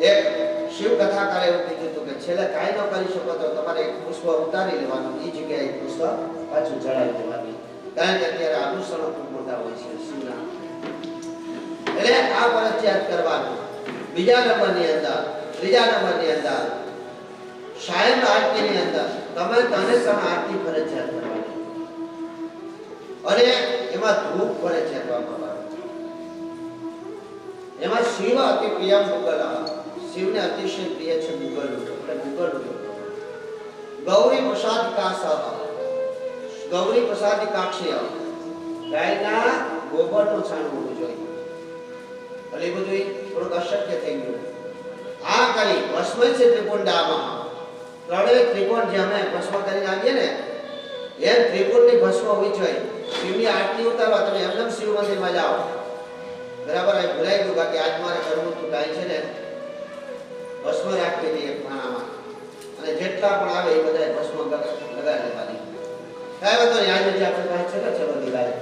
એક શિવ કથાકારે એવું કીધું હતું કે છેલ્લે કાંઈ ન કરી શકો તો તમારે એક પુષ્પ ઉતારી લેવાનું, એ જગ્યાએ એક પુષ્પ પાછું ચડાવી દેવાનું. કારણ કે અત્યારે આભૂષણો ખૂબ મોટા હોય છે શિવના. એટલે આ ફરજિયાત કરવાનું. ત્રીજા નંબરની અંદર સાયં આરતીની અંદર તમે તને આરતી ફરજિયાત કરવાની અને એમાં ધૂપ ફરજિયાત આપવાનું. એમાં શિવ અતિ પ્રિય મુગલ, શિવને અતિશય પ્રિય છે મુગલ. ગૌરી પ્રસાદ કાક્ષય ગાયના ગોબરનું છાણ હોવું જોઈએ. એટલે એ બધું થોડુંક અશક્ય થઈ ગયું. આ કરી ભસ્મ છે ત્રિપુંડામાં. ત્રણેય ત્રિપુંડ જે અમે ભસ્મ કરીને આવીએ ને એ ત્રિપુંડની ભસ્મ હોવી જોઈએ. શિવની આરતી ઉતારવા તમે એમને શિવ મંદિરમાં જાઓ, બરાબર? આ ભૂલાઈ ગયું બાકી આજ મારે કરવું તું કાંઈ છે ને ભસ્મ રાખવી દઈએ ખાનામાં અને જેટલા પણ આવે એ બધા ભસ્મ લગાવી લેવાની. કાંઈ વાંધો નહીં, આજે જે આપણી પાસે છે ને ચલો દિવાળી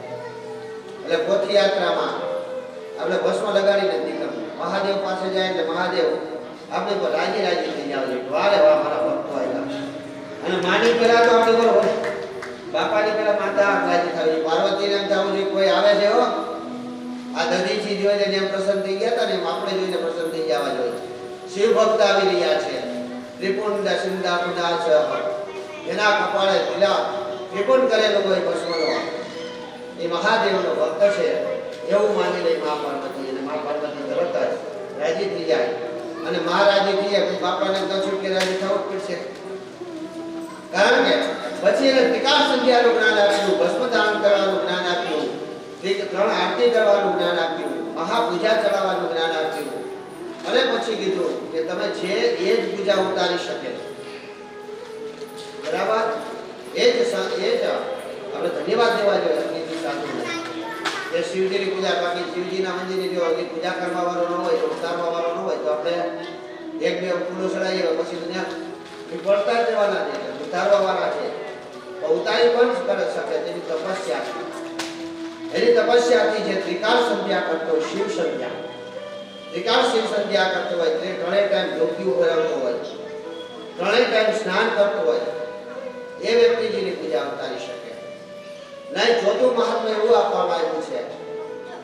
એટલે પોથી યાત્રામાં આપણે ભસ્મ લગાડીને નીકળવું. મહાદેવ પાસે જાય એટલે મહાદેવ આપણે તો રાજી થઈ જાવ જોઈએ. વારે વાહ મારા ભક્તો આવ્યા. અને માની પેલા તો આપણે બરોબર બાપાની પેલા માતા રાજી થવી, પાર્વતીને એમ થવું જોઈએ કોઈ આવે છે હો આ દધીચી જોઈને જેમ પ્રસન્ન થઈ ગયા હતા ને એમ આપણે જોઈને પ્રસન્ન થઈ જવા જોઈએ. શિવ ભક્ત આવી રહ્યા છે. ત્રિપુંડ સિંધા પુડા છે એના કપાળે પેલા ત્રિકોણ કરેલો હોય ભસ્મનો એ મહાદેવનો ભક્ત છે એવું માની લઈ મા પાર્વતી, અને મા પાર્વતી તરત જ રાજી થઈ જાય. અને મા રાજી થઈ જાય, બાપાને તો છૂટકે રાજી થવું જ પડશે. કારણ કે પછી એને ત્રિકાળ સંધ્યાનું જ્ઞાન આપ્યું, ભસ્મ ધારણ કરવાનું જ્ઞાન આપ્યું, ત્રણ આરતી કરવાનું જ્ઞાન આપ્યું, મહાપૂજા ચડાવવાનું જ્ઞાન આપ્યું, અને પછી કીધું કે તમે જે એ જ પૂજા ઉતારી શકે. બરાબર? એ જ આપણે ધન્યવાદ દેવા જોઈએ અગ્નિજી સાધુને. એ શિવજીની પૂજા, બાકી શિવજીના મંદિરની જો અગ્નિ પૂજા કરવા વાળો ન હોય, ઉતારવા વાળો ન હોય તો આપણે એક બે ફૂલો ચડાવીએ પછી ત્યાં પડતા જ દેવાના છે, ઉતારવા વાળા છે તો ઉતારી પણ કરી શકે. તેની તપસ્યા, એની તપસ્યાથી જે ત્રિકાળ સંધ્યા કરતો શિવ સંધ્યા, ત્રિકાળ શિવ સંધ્યા કરતો હોય, તે ત્રણેય ટાઈમ યોગ્ય ભરાવતો હોય, ત્રણેય ટાઈમ સ્નાન કરતો હોય, એ વ્યક્તિજીની પૂજા ઉતારી શકે. નહીં ચોથું મહાત્મા એવું આપવામાં આવ્યું છે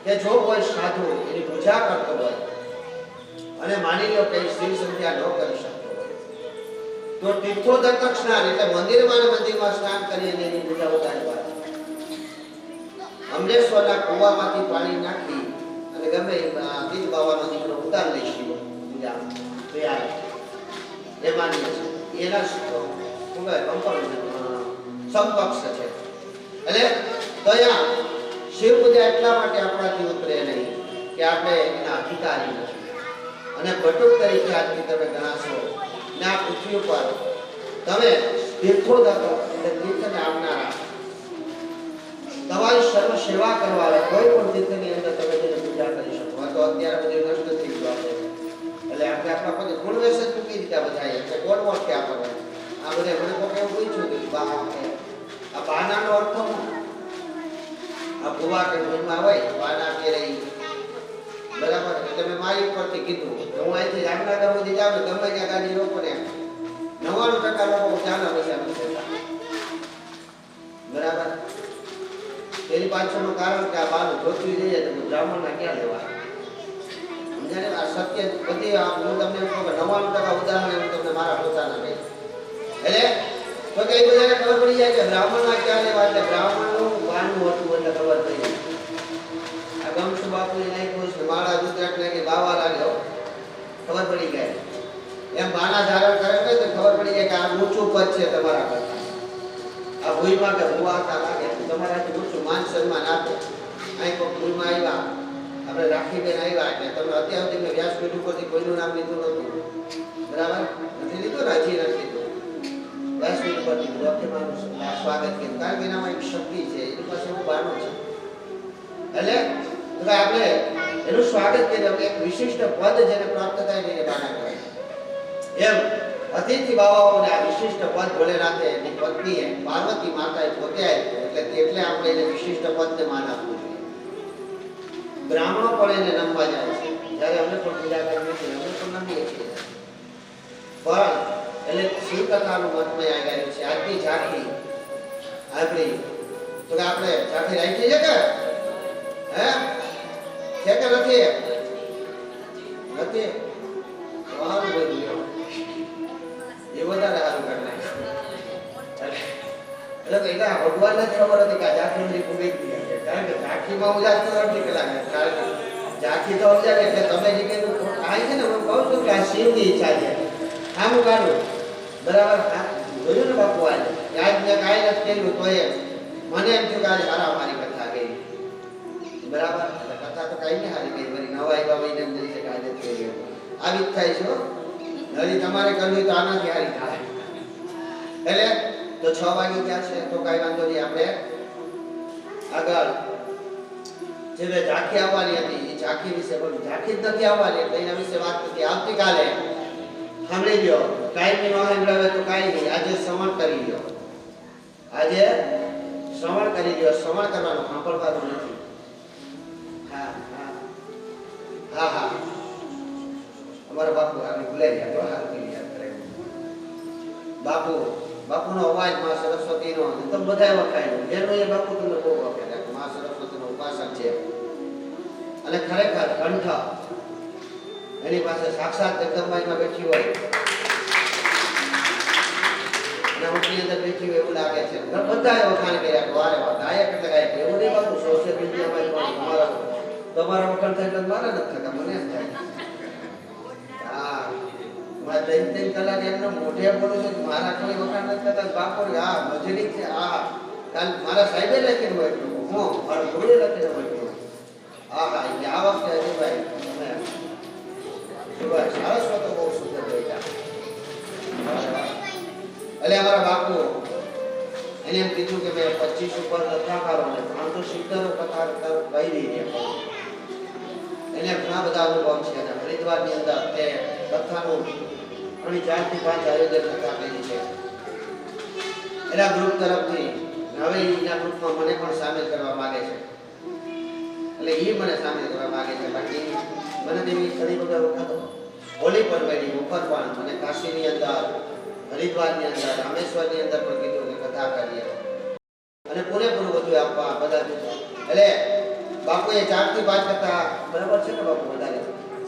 કે જો કોઈ સાધુ એની પૂજા કરતો હોય અને માની લો કે શિવ સંધ્યા ન કરી શકતો હોય તો તીર્થોદક સ્નાન એટલે મંદિરમાં સ્નાન કરી અને એની પૂજા ઉતારવા. અમરેશ્વરના કુવામાંથી પાણી નાખી અને ગમે તીજ બાવાનો દીકરો ઉતાર લઈશું પૂજા તૈયાર એ માનીએ છીએ. એના સમકક્ષ છે. એટલે તો અહીંયા શિવ પૂજા એટલા માટે આપણાથી ઉતરે નહીં કે આપણે એના અધિકારી નથી. અને બટુક તરીકે આજથી તમે ગણાશો ને આ પૃથ્વી ઉપર તમે તીર્થોદક એટલે તીર્થને આપનારા, તમારી સર્વ સેવા કરવા આવે કોઈ પણ તીર્થની અંદર તમે તેને પૂજા કરી શકો. તો અત્યારે બધું નષ્ટ થઈ ગયું આપણે, એટલે આપણે આપણા પોતે ગુણ વેશ જ મૂકી દીધા બધા, એટલે કોણ મોટ કે આપણને આ બધા મને કોઈ એવું પૂછ્યું કે બા આ બાનાનો અર્થ શું? આ ભુવા કે ભૂલમાં હોય બાના કે રહી, બરાબર? એટલે મેં મારી ઉપરથી કીધું હું અહીંથી જામનગર સુધી જાઉં ને ગમે ત્યાં ગાડી રોકો ને 99% લોકો ચાના પૈસા નથી દેતા, બરાબર? એની પાછળનું કારણ કે આ બાનું જોતવી જઈએ તો બ્રાહ્મણના ક્યાં લેવા? સમજાને? આ સત્ય બધી હું તમને એમ કહું કે 99% ઉદાહરણ હું તમને મારા પોતાના કહી. એટલે તો કે એ બધાને ખબર પડી જાય કે બ્રાહ્મણના ક્યાં લેવા, એટલે બ્રાહ્મણનું બાનું હતું એટલે ખબર પડી જાય. આ ગમસુ બાપુએ નાખ્યું છે માળા ગુજરાત નાખી બાવા લાગ્યો ખબર પડી ગઈ. એમ બાના ધારણ કરે ને તો ખબર પડી જાય કે આ ઊંચું પદ છે તમારા કરતા. આ ભૂઈમાં કે ભૂવા હતા લાગે તમારાથી ઊંચું માન સન્માન આપે. અહીં કોઈ ભૂઈમાં આવ્યા, આપણે રાખીબેન આવ્યા એટલે તમે અત્યાર સુધી મેં વ્યાસપીઠ ઉપરથી કોઈનું નામ લીધું નહોતું, બરાબર? નથી લીધું ને, હજી નથી લીધું. વ્યાસપીઠ ઉપરથી બધું મારું સ્વાગત કર્યું, કારણ કે એનામાં એક શક્તિ છે, એની પાસે એવું બાનું છે. એટલે આપણે એનું સ્વાગત કર્યું, એક વિશિષ્ટ પદ જેને પ્રાપ્ત થાય એને બાના કહેવાય. એમ અતિથિ બાવાઓને આ વિશિષ્ટ પદ ભોલેનાથે એની પત્નીએ પાર્વતી માતાએ પોતે આપ્યું, એટલે આપણે એને વિશિષ્ટ પદને માન આપવું જોઈએ. બ્રાહ્મણો પણ એને નમવા જાય છે, જ્યારે અમે પણ પૂજા કરીએ છીએ અમે પણ નમીએ છીએ. પણ એટલે શિવકથાનું મહાત્મય આવ્યું છે. આજની ઝાંખી આપણી તો કે આપણે ઝાંખી રાખી છે કે હે છે કે નથી? નથી સારું બોલ્યું એ વધારે સારું કરી નાખ્યું. એટલે એના ભગવાનને જ ખબર હતી કે આ ઝાંખી બધી પૂરી થઈ છે, કારણ કે ઝાંખીમાં ઉજાસ અડધી કલાક, કારણ કે ઝાંખી તો ઉજાસ એટલે તમે જે કીધું આ છે ને હું કહું છું કે આ શિવની ઈચ્છા છે. હા હું કાઢું, બરાબર? જોયું ને બાપુ આજે આજ મેં કાંઈ નથી કર્યું તો એ મને એમ થયું કે આજે સારા મારી કથા ગઈ, બરાબર? એટલે કથા તો કઈ નહીં હારી ગઈ, મારી નવાઈ બાવાઈને એમ જઈ શકે આજે થઈ ગયો આવી જ થાય છે. હજી તમારે કરવું હોય તો આનાથી હારી થાય. એટલે તો 6 વાગે ક્યાં છે તો કઈ વાંધો નહીં, આપણે આગળ જે ઝાંખી આવવાની હતી એ ઝાંખી વિશે પણ ઝાંખી જ નથી આવવાની એટલે એના વિશે વાત નથી. આવતીકાલે સાંભળી લ્યો, કાંઈ ન સાંભળાવે તો કાંઈ નહીં, આજે શ્રવણ કરી લ્યો, આજે શ્રવણ કરી લ્યો. શ્રવણ કરવાનું, સાંભળવાનું નથી. હા હા હા હા અમારા બાપુ આપણે ભૂલાઈ ગયા તો સારું કરી યાદ કરે. બાપુનો અવાજ માં સરસ્વતીનો તમે બધા વખાય, જેનો એ બાપુ તમને બહુ વખે માં સરસ્વતીનો ઉપાસક છે. અને ખરેખર કંઠ એની પાસે સાક્ષાત જગદંબાઈમાં બેઠી હોય અને નોકરી અંદર બેઠી હોય એવું લાગે છે. બધાએ વખાણ કર્યા કે વારે વાહ ગાયક એટલે ગાયક. એવું નહીં બાપુ, સોશિયલ મીડિયામાં તમારા વખાણ થાય તો મારા નથી થતા, મને જ થાય. હા, મારે 3 કલાક એમનો મોઢે બોલું છું, મારા કોઈ વખાણ નથી થતા. બાપુ હા મજૂરી છે. હા, કાલ મારા સાહેબે લખીને હોય એટલું, હું મારું ગુરુએ લખીને હોય એટલું. હા હા, આ વખતે હરીભાઈ તમે સારસ્વતો બહુ સુંદર બેઠા. એટલે અમારા બાપુ એને એમ કીધું કે મેં 25 ઉપર કથાકારોને 370 કથાકારો કહી દીધી. એને ઘણા બધા અનુભવ છે અને હરિદ્વારની અંદર તે કથાનું ઘણી 4 થી 5 આયોજન કથા કરી છે. એના ગ્રુપ તરફથી હવે એના ગ્રુપમાં મને પણ સામેલ કરવા માંગે છે. એટલે એ મને સામેલ કરવા માંગે છે. બાકી મને તેવી ઘણી બધી વખત હોલી પર મેળી ઉપર પણ મને કાશીની અંદર, હરિદ્વારની અંદર, રામેશ્વરની અંદર પણ કીધું કે કથા કરીએ અને પૂરેપૂરું બધું આપવા બધા એટલે બાપુએ 4 થી 5 કથા, બરાબર છે ને બાપુ? વધારે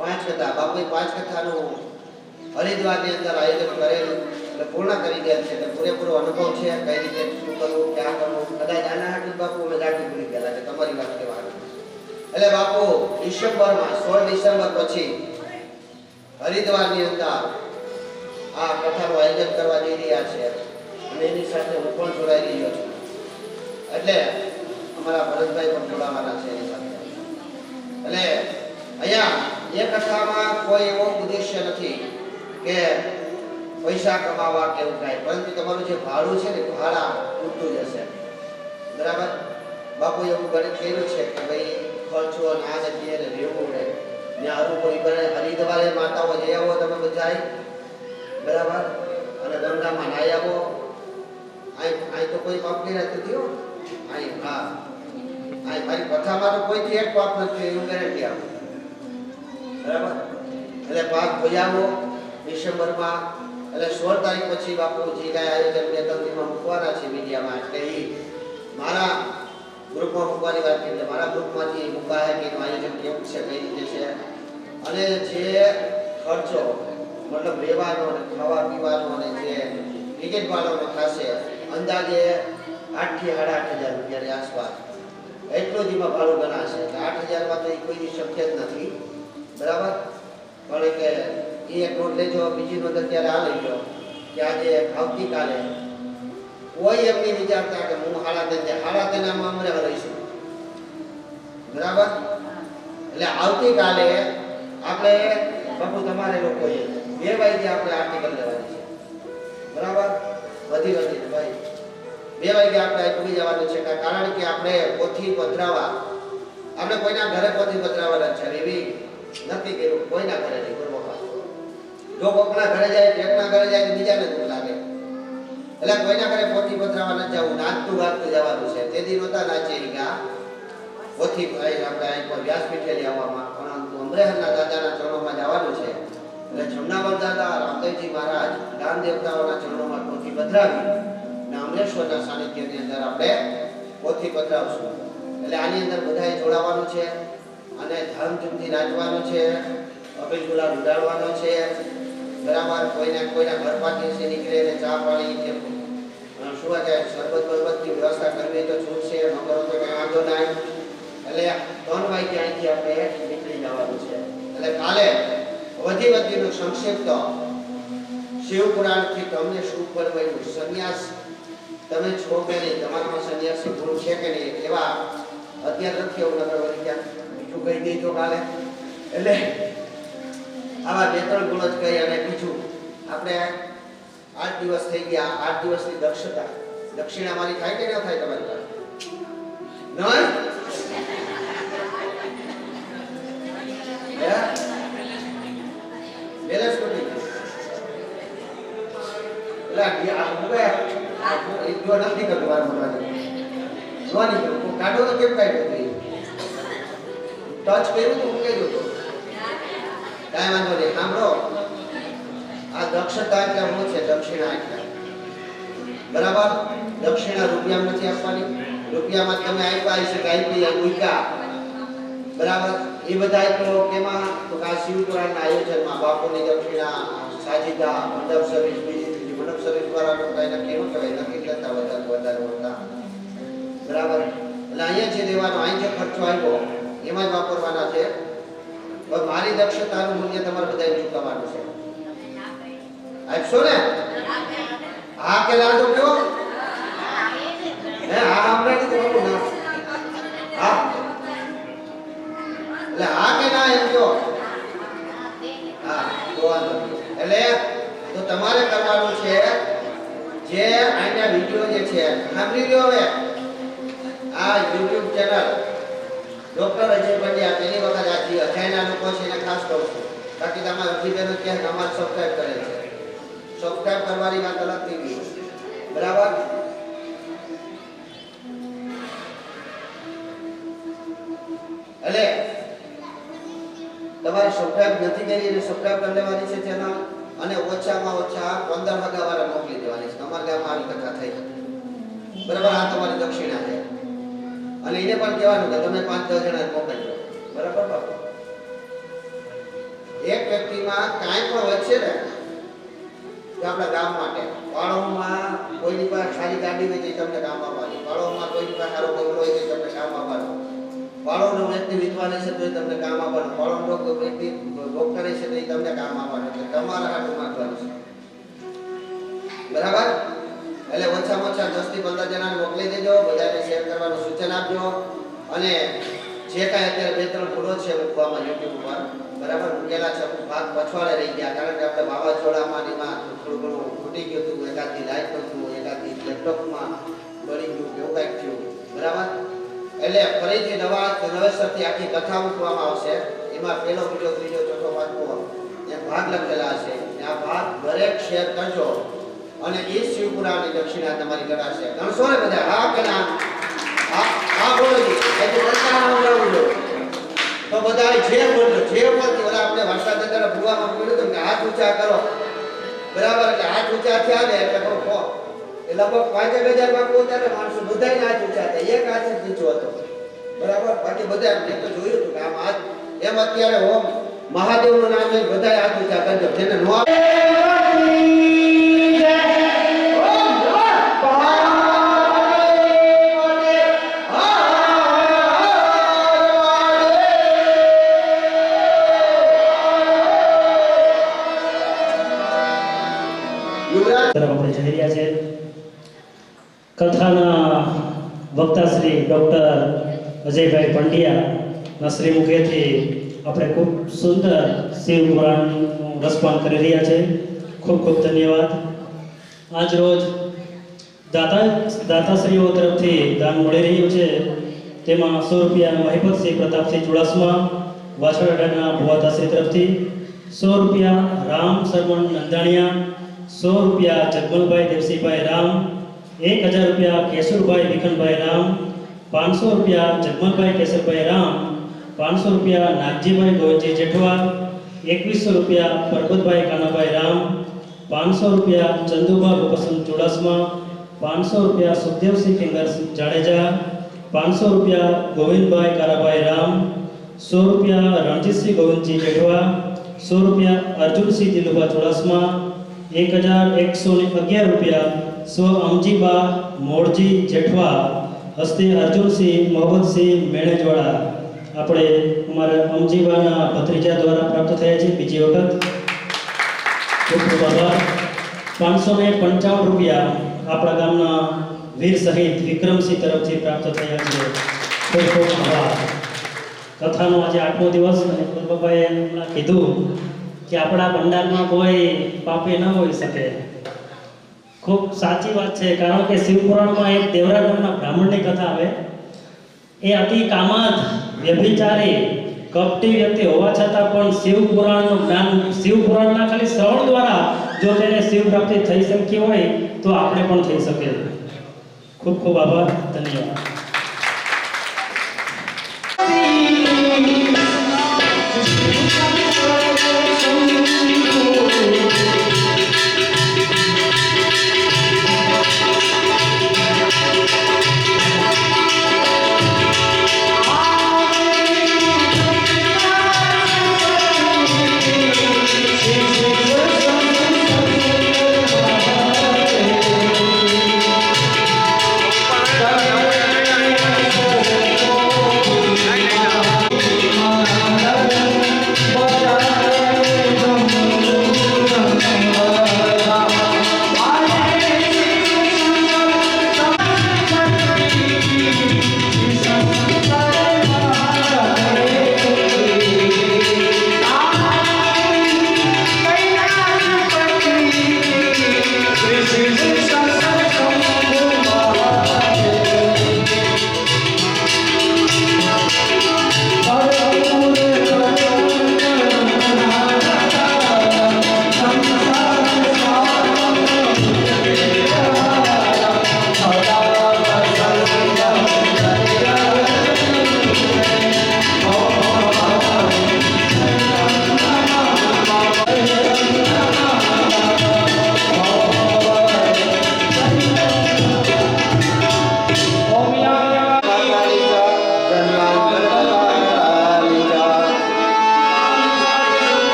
5 કથા, બાપુએ 5 કથાનું હરિદ્વારની અંદર આયોજન કરેલું એટલે પૂર્ણ કરી દે છે. એટલે પૂરેપૂરો અનુભવ છે કઈ રીતે શું કરવું, ક્યાં કરવું. કદાચ આના હાટું બાપુ અમે ગાંઠી ભૂલી ગયેલા કે તમારી વાત કહેવાનું. એટલે બાપુ ડિસેમ્બરમાં 16 ડિસેમ્બર પછી હરિદ્વારની અંદર આ કથાનું આયોજન કરવા જઈ રહ્યા છે અને એની સાથે હું પણ જોડાઈ રહ્યો છું. એટલે અમારા ભરતભાઈ પણ જોડાવાના છે એની સાથે. એટલે અહીંયા એ કથામાં કોઈ એવો ઉદ્દેશ્ય નથી કે પૈસા કમાવા કે એવું કાંઈ, પરંતુ તમારું જે ભાડું છે ને ભાડા ઉઠતું જશે. બરાબર? બાપુ એવું ગણિત કર્યું છે કે ભાઈ ખર્ચો ના જગ્યાએ રહેવું ને ત્યાં હરિદ્વારે માતાઓ જઈ આવો તમે બધા, બરાબર? અને ગંગામાં નાઈ આવો. અહીં તો કોઈ પાપ કર્યા નથી હો. અહીં હા, અહીં મારી કથામાં તો કોઈથી એક પાપ નથી, એવું ગેરંટી આપું. બરાબર? એટલે પાપ ધોઈ આવો ડિસેમ્બરમાં. એટલે 16 તારીખ પછી બાપુ જે કાંઈ આયોજન 2-3 દિવસમાં મૂકવાના છે મીડિયામાં, એટલે એ મારા ગ્રુપમાં મૂકવાની વાત કરી. મારા ગ્રુપમાંથી મુકાય કે એનું આયોજન કેવું છે, કઈ રીતે છે, અને જે ખર્ચો મતલબ રહેવાનો અને ખાવા પીવાનો અને જે ટિકિટ ભાડાનો થશે અંદાજે 8 થી 8.5 રૂપિયાની આસપાસ એટલું જ એમાં ભાડું ગણાશે. 8,000માં તો એ કોઈ શક્ય જ નથી. બરાબર? પણ કે એ એક નોટ લેજો, બીજી નોટ અત્યારે આ લઈ લો કે આજે આવતીકાલે કોઈ એમ નહીં વિચારતા કે હું 3.5 આમાં અમે રહીશું. બરાબર? એટલે આવતીકાલે આપણે બાપુ તમારે લોકોએ 2 વાગે આપણે આર્ટિકલ લેવાની છે. બરાબર? વધી ભાઈ 2 વાગે આપણે પૂરી જવાનું છે. કારણ કે આપણે પોથી પધરાવા, આપણે કોઈના ઘરે પોથી પધરાવાના છે એવી નક્કી કર્યું. કોઈના ઘરે નહીં કરવા. જો કોકના ઘરે જાય, એકના ઘરે જાય તો બીજાને દુઃખ લાગે. એટલે કોઈના ઘરે પોથી પધરાવા ન જવું, નાચતું ગાતું જવાનું છે. તે દી નહોતા નાચે ગયા પોથી આપણે અહીં પર વ્યાસપીઠે આવવામાં, પરંતુ અમરેહરના દાદાના ચરણોમાં જવાનું છે. એટલે જમનાવર દાદા, રામદેવજી મહારાજ, દાન દેવતાઓના ચરણોમાં પોથી પધરાવી અને અમરેશ્વરના સાનિધ્યની અંદર આપણે પોથી પધરાવશું. એટલે આની અંદર બધાએ જોડાવાનું છે અને ધામધૂમથી નાચવાનું છે, અભિલ ગુલાલ ઉડાડવાનો છે. બરાબર? કોઈના ઘર પાસેથી નીકળે ને ચા પાણી કે શું કે શરબત બરબતની વ્યવસ્થા કરવી તો છૂટ છે, ન કરો તો કંઈ વાંધો નહીં. એટલે 3 વાગે અહીંથી આપણે નીકળી જવાનું છે. એટલે કાલે વધીનું સંક્ષિપ્ત શિવપુરાણથી તમને શું પરવાયું, સંન્યાસ તમે છો કે નહીં, તમારામાં સંન્યાસી ગુણ છે કે નહીં, એવા અત્યારે નથી એવું નગર વળી ક્યાં બીજું કહી દેજો કાલે. એટલે આવા 2-3 ગુણ જ કહી અને બીજું આપણે 8 દિવસ થઈ ગયા. 8 દિવસની દક્ષિણા મારી થાય કે ન થાય તમારી પાસે? નહીં? બેલેન્સ કરી એટલે આ મુકે એક જો નથી કરતો મારા મોટાને જોવાની કરું કાઢો તો કેમ કાઢ્યો તો ટચ કર્યું તો મૂકી દો તો કાંઈ વાંધો નહીં. સાંભળો, આ દક્ષતા એટલે શું છે? દક્ષિણા એટલે બરાબર? દક્ષિણા રૂપિયામાં નથી આપવાની. રૂપિયામાં તમે આપ્યા છે કે આપી મૂક્યા, બરાબર? એ બધા તો કેમાં તો આ શિવપુરાણના આયોજનમાં બાપુની દક્ષિણા, સાજીદા, મંડપ સર્વિસ, બીજી મનક શરીર વાળાનું કઈ નક્કી ન કહેવાય, નક્કી કરતા વધારે હોતા બરાબર. એટલે અહીંયા જે દેવાનો અહીં જે ખર્ચો આવ્યો એમાં જ વાપરવાના છે. પણ મારી દક્ષતાનું મૂલ્ય તમારે બધાએ ચૂકવવાનું છે. આપશો ને? હા કે ના તો કયો? હે હા હમણાં કીધું બાપુ ના. હા એટલે હા કે ના એમ કહો. હા તો વાંધો નહીં. એટલે તો તમારે કરવાનું છે જે આના વિડિયો જે છે સાંભળી લ્યો. હવે આ YouTube channel doctor Ajay Pandya પહેલી વખત આ અજાયના લોકો છે એને ખાસ કહું છું. બાકી તમારા અભિજનો ક્યાં અમારે સબસ્ક્રાઇબ કરે છે. સબસ્ક્રાઇબ કરવાની વાત અલગ થઈ ગઈ બરાબર. એટલે તમારે સબસ્ક્રાઇબ નથી કરી એટલે સબસ્ક્રાઇબ કરી લેવાની છે ચેનલ. અને ઓછામાં ઓછા 15 વાગ્યા મોકલી દેવાની છે. તમારા ગામમાં આવી કથા થઈ બરાબર. આ તમારી દક્ષિણા છે. અને એને પણ કહેવાનું કે તમે 5-10 જણા મોકલજો બરાબર બાપુ. એક વ્યક્તિમાં કાંઈ પણ વધશે ને તો આપણા ગામ માટે વાળોમાં કોઈની પાસે સારી ગાડી હોય તો તમને કામ આવવાની, વાળોમાં કોઈની પાસે સારો બંગલો હોય તો તમને કામ આવવાનું, વાળોનો વ્યક્તિ વિદ્વાન હશે તો તમને કામ આવવાનું, વાળોનો વ્યક્તિ ડોક્ટર હશે તો તમને કામ આવવાનું. એટલે તમારા હાથમાં માંગવાનું છે બરાબર. એટલે ઓછામાં ઓછા 10 થી 15 જણાને મોકલી દેજો. બધાને શેર કરવાનું સૂચન આપજો. અને જે કાંઈ અત્યારે 2-3 ભૂલો છે મૂકવામાં YouTube ઉપર બરાબર મૂકેલા છે. ભાગ પછવાડે રહી ગયા કારણ કે આપણે વાવાઝોડામાં એમાં થોડું ઘણું ફૂટી ગયું હતું. એકાદથી લાઈટ નહોતું, એકાદથી લેપટોપમાં બળી ગયું, એવું કાંઈક થયું બરાબર. એટલે ફરીથી નવેસરથી આખી કથા મૂકવામાં આવશે. એમાં પહેલો બીજો ત્રીજો ચોથો પાંચમો એ ભાગ લખેલા હશે. આ ભાગ દરેક શેર કરજો. અને એ શિવપુરાણની દક્ષિણા તમારી કરાશે. ગણશો ને બધા? હા કે ના? હા બોલો જી. એટલે દક્ષિણા ઉડાવું જો તો બધા જે બોલજો જે બોલતી ઓલા આપણે વરસાદ અત્યારે ભૂવામાં બોલ્યું હતું કે હાથ ઊંચા કરો બરાબર. એટલે હાથ ઊંચા થયા ને એટલે કહો એ લગભગ 5000 માં પહોંચ્યા ને માણસો બધાય હાથ ઊંચા થયા. એક હાથ જ નીચો હતો બરાબર. બાકી બધા મેં તો જોયું હતું કે આમ હાથ એમ અત્યારે ઓમ મહાદેવનું નામ લઈને બધાય હાથ ઊંચા કરજો. જેને નો આપણે જઈ રહ્યા છે. કથાના વક્તા શ્રી ડોક્ટર અજયભાઈ પંડ્યા શ્રી મુખેથી આપણે ખૂબ સુંદર શિવ પુરાણનું રસપાન કરી રહ્યા છે. ખૂબ ખૂબ ધન્યવાદ. આજ રોજ દાતાશ્રીઓ તરફથી દાન મળી રહ્યું છે. તેમાં 100 રૂપિયા મહિપતસિંહ પ્રતાપસિંહ ચુડાસમા વાછરડાના ભુવાદાસરી તરફથી, 100 રૂપિયા રામ સરવણ નંદાણીયા, 100 રૂપિયા જગમલભાઈ દેવસીભાઈ રામ, 1000 રૂપિયા કેશુરભાઈ વિખનભાઈ રામ, 500 રૂપિયા જગમલભાઈ કેશરભાઈ રામ, 500 રૂપિયા નાગજીભાઈ ગોવિંદજી જેઠવા, 2100 રૂપિયા પરબતભાઈ કાનાભાઈ રામ, 500 રૂપિયા ચંદુભા ગોપસંત ચુડાસમા, 500 રૂપિયા સુખદેવસિંહ કિંગરસિંહ જાડેજા, 500 રૂપિયા ગોવિંદભાઈ કારાભાઈ રામ, 100 રૂપિયા રણજીતસિંહ ગોવિંદજી જેઠવા, 100 રૂપિયા અર્જુનસિંહ દિલુભા ચુડાસમા, 1111 રૂપિયા સ્વ અમજીબા મોરજી જેઠવા હસ્તે અર્જુનસિંહ મોહમ્મદસિંહ મેણેજવાળા આપણે અમારા અમજીબાના ભત્રીજા દ્વારા પ્રાપ્ત થયા છે. બીજી વખત ખૂબ ખૂબ આભાર. 555 રૂપિયા આપણા ગામના વીર શહીદ વિક્રમસિંહ તરફથી પ્રાપ્ત થયા છે. ખૂબ ખૂબ આભાર. કથાનો આજે 8મો દિવસ અને બાબાએ કીધું કે આપણા ભંડારમાં કોઈ પાપી ન હોઈ શકે. ખૂબ સાચી વાત છે. કારણ કે શિવપુરાણમાં એક દેવરા નામના બ્રાહ્મણની કથા આવે. એ અતિ કામાદ વ્યભિચારી કપટી વ્યક્તિ હોવા છતાં પણ શિવપુરાણનું જ્ઞાન શિવપુરાણના ખાલી શ્રવણ દ્વારા જો તેને શિવ પ્રાપ્તિ થઈ શકી હોય તો આપણે પણ થઈ શકે. ખૂબ ખૂબ આભાર. ધન્યવાદ.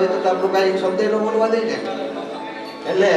હોય તો આપણું કાંઈ શબ્દ ન બોલવા દે ને એટલે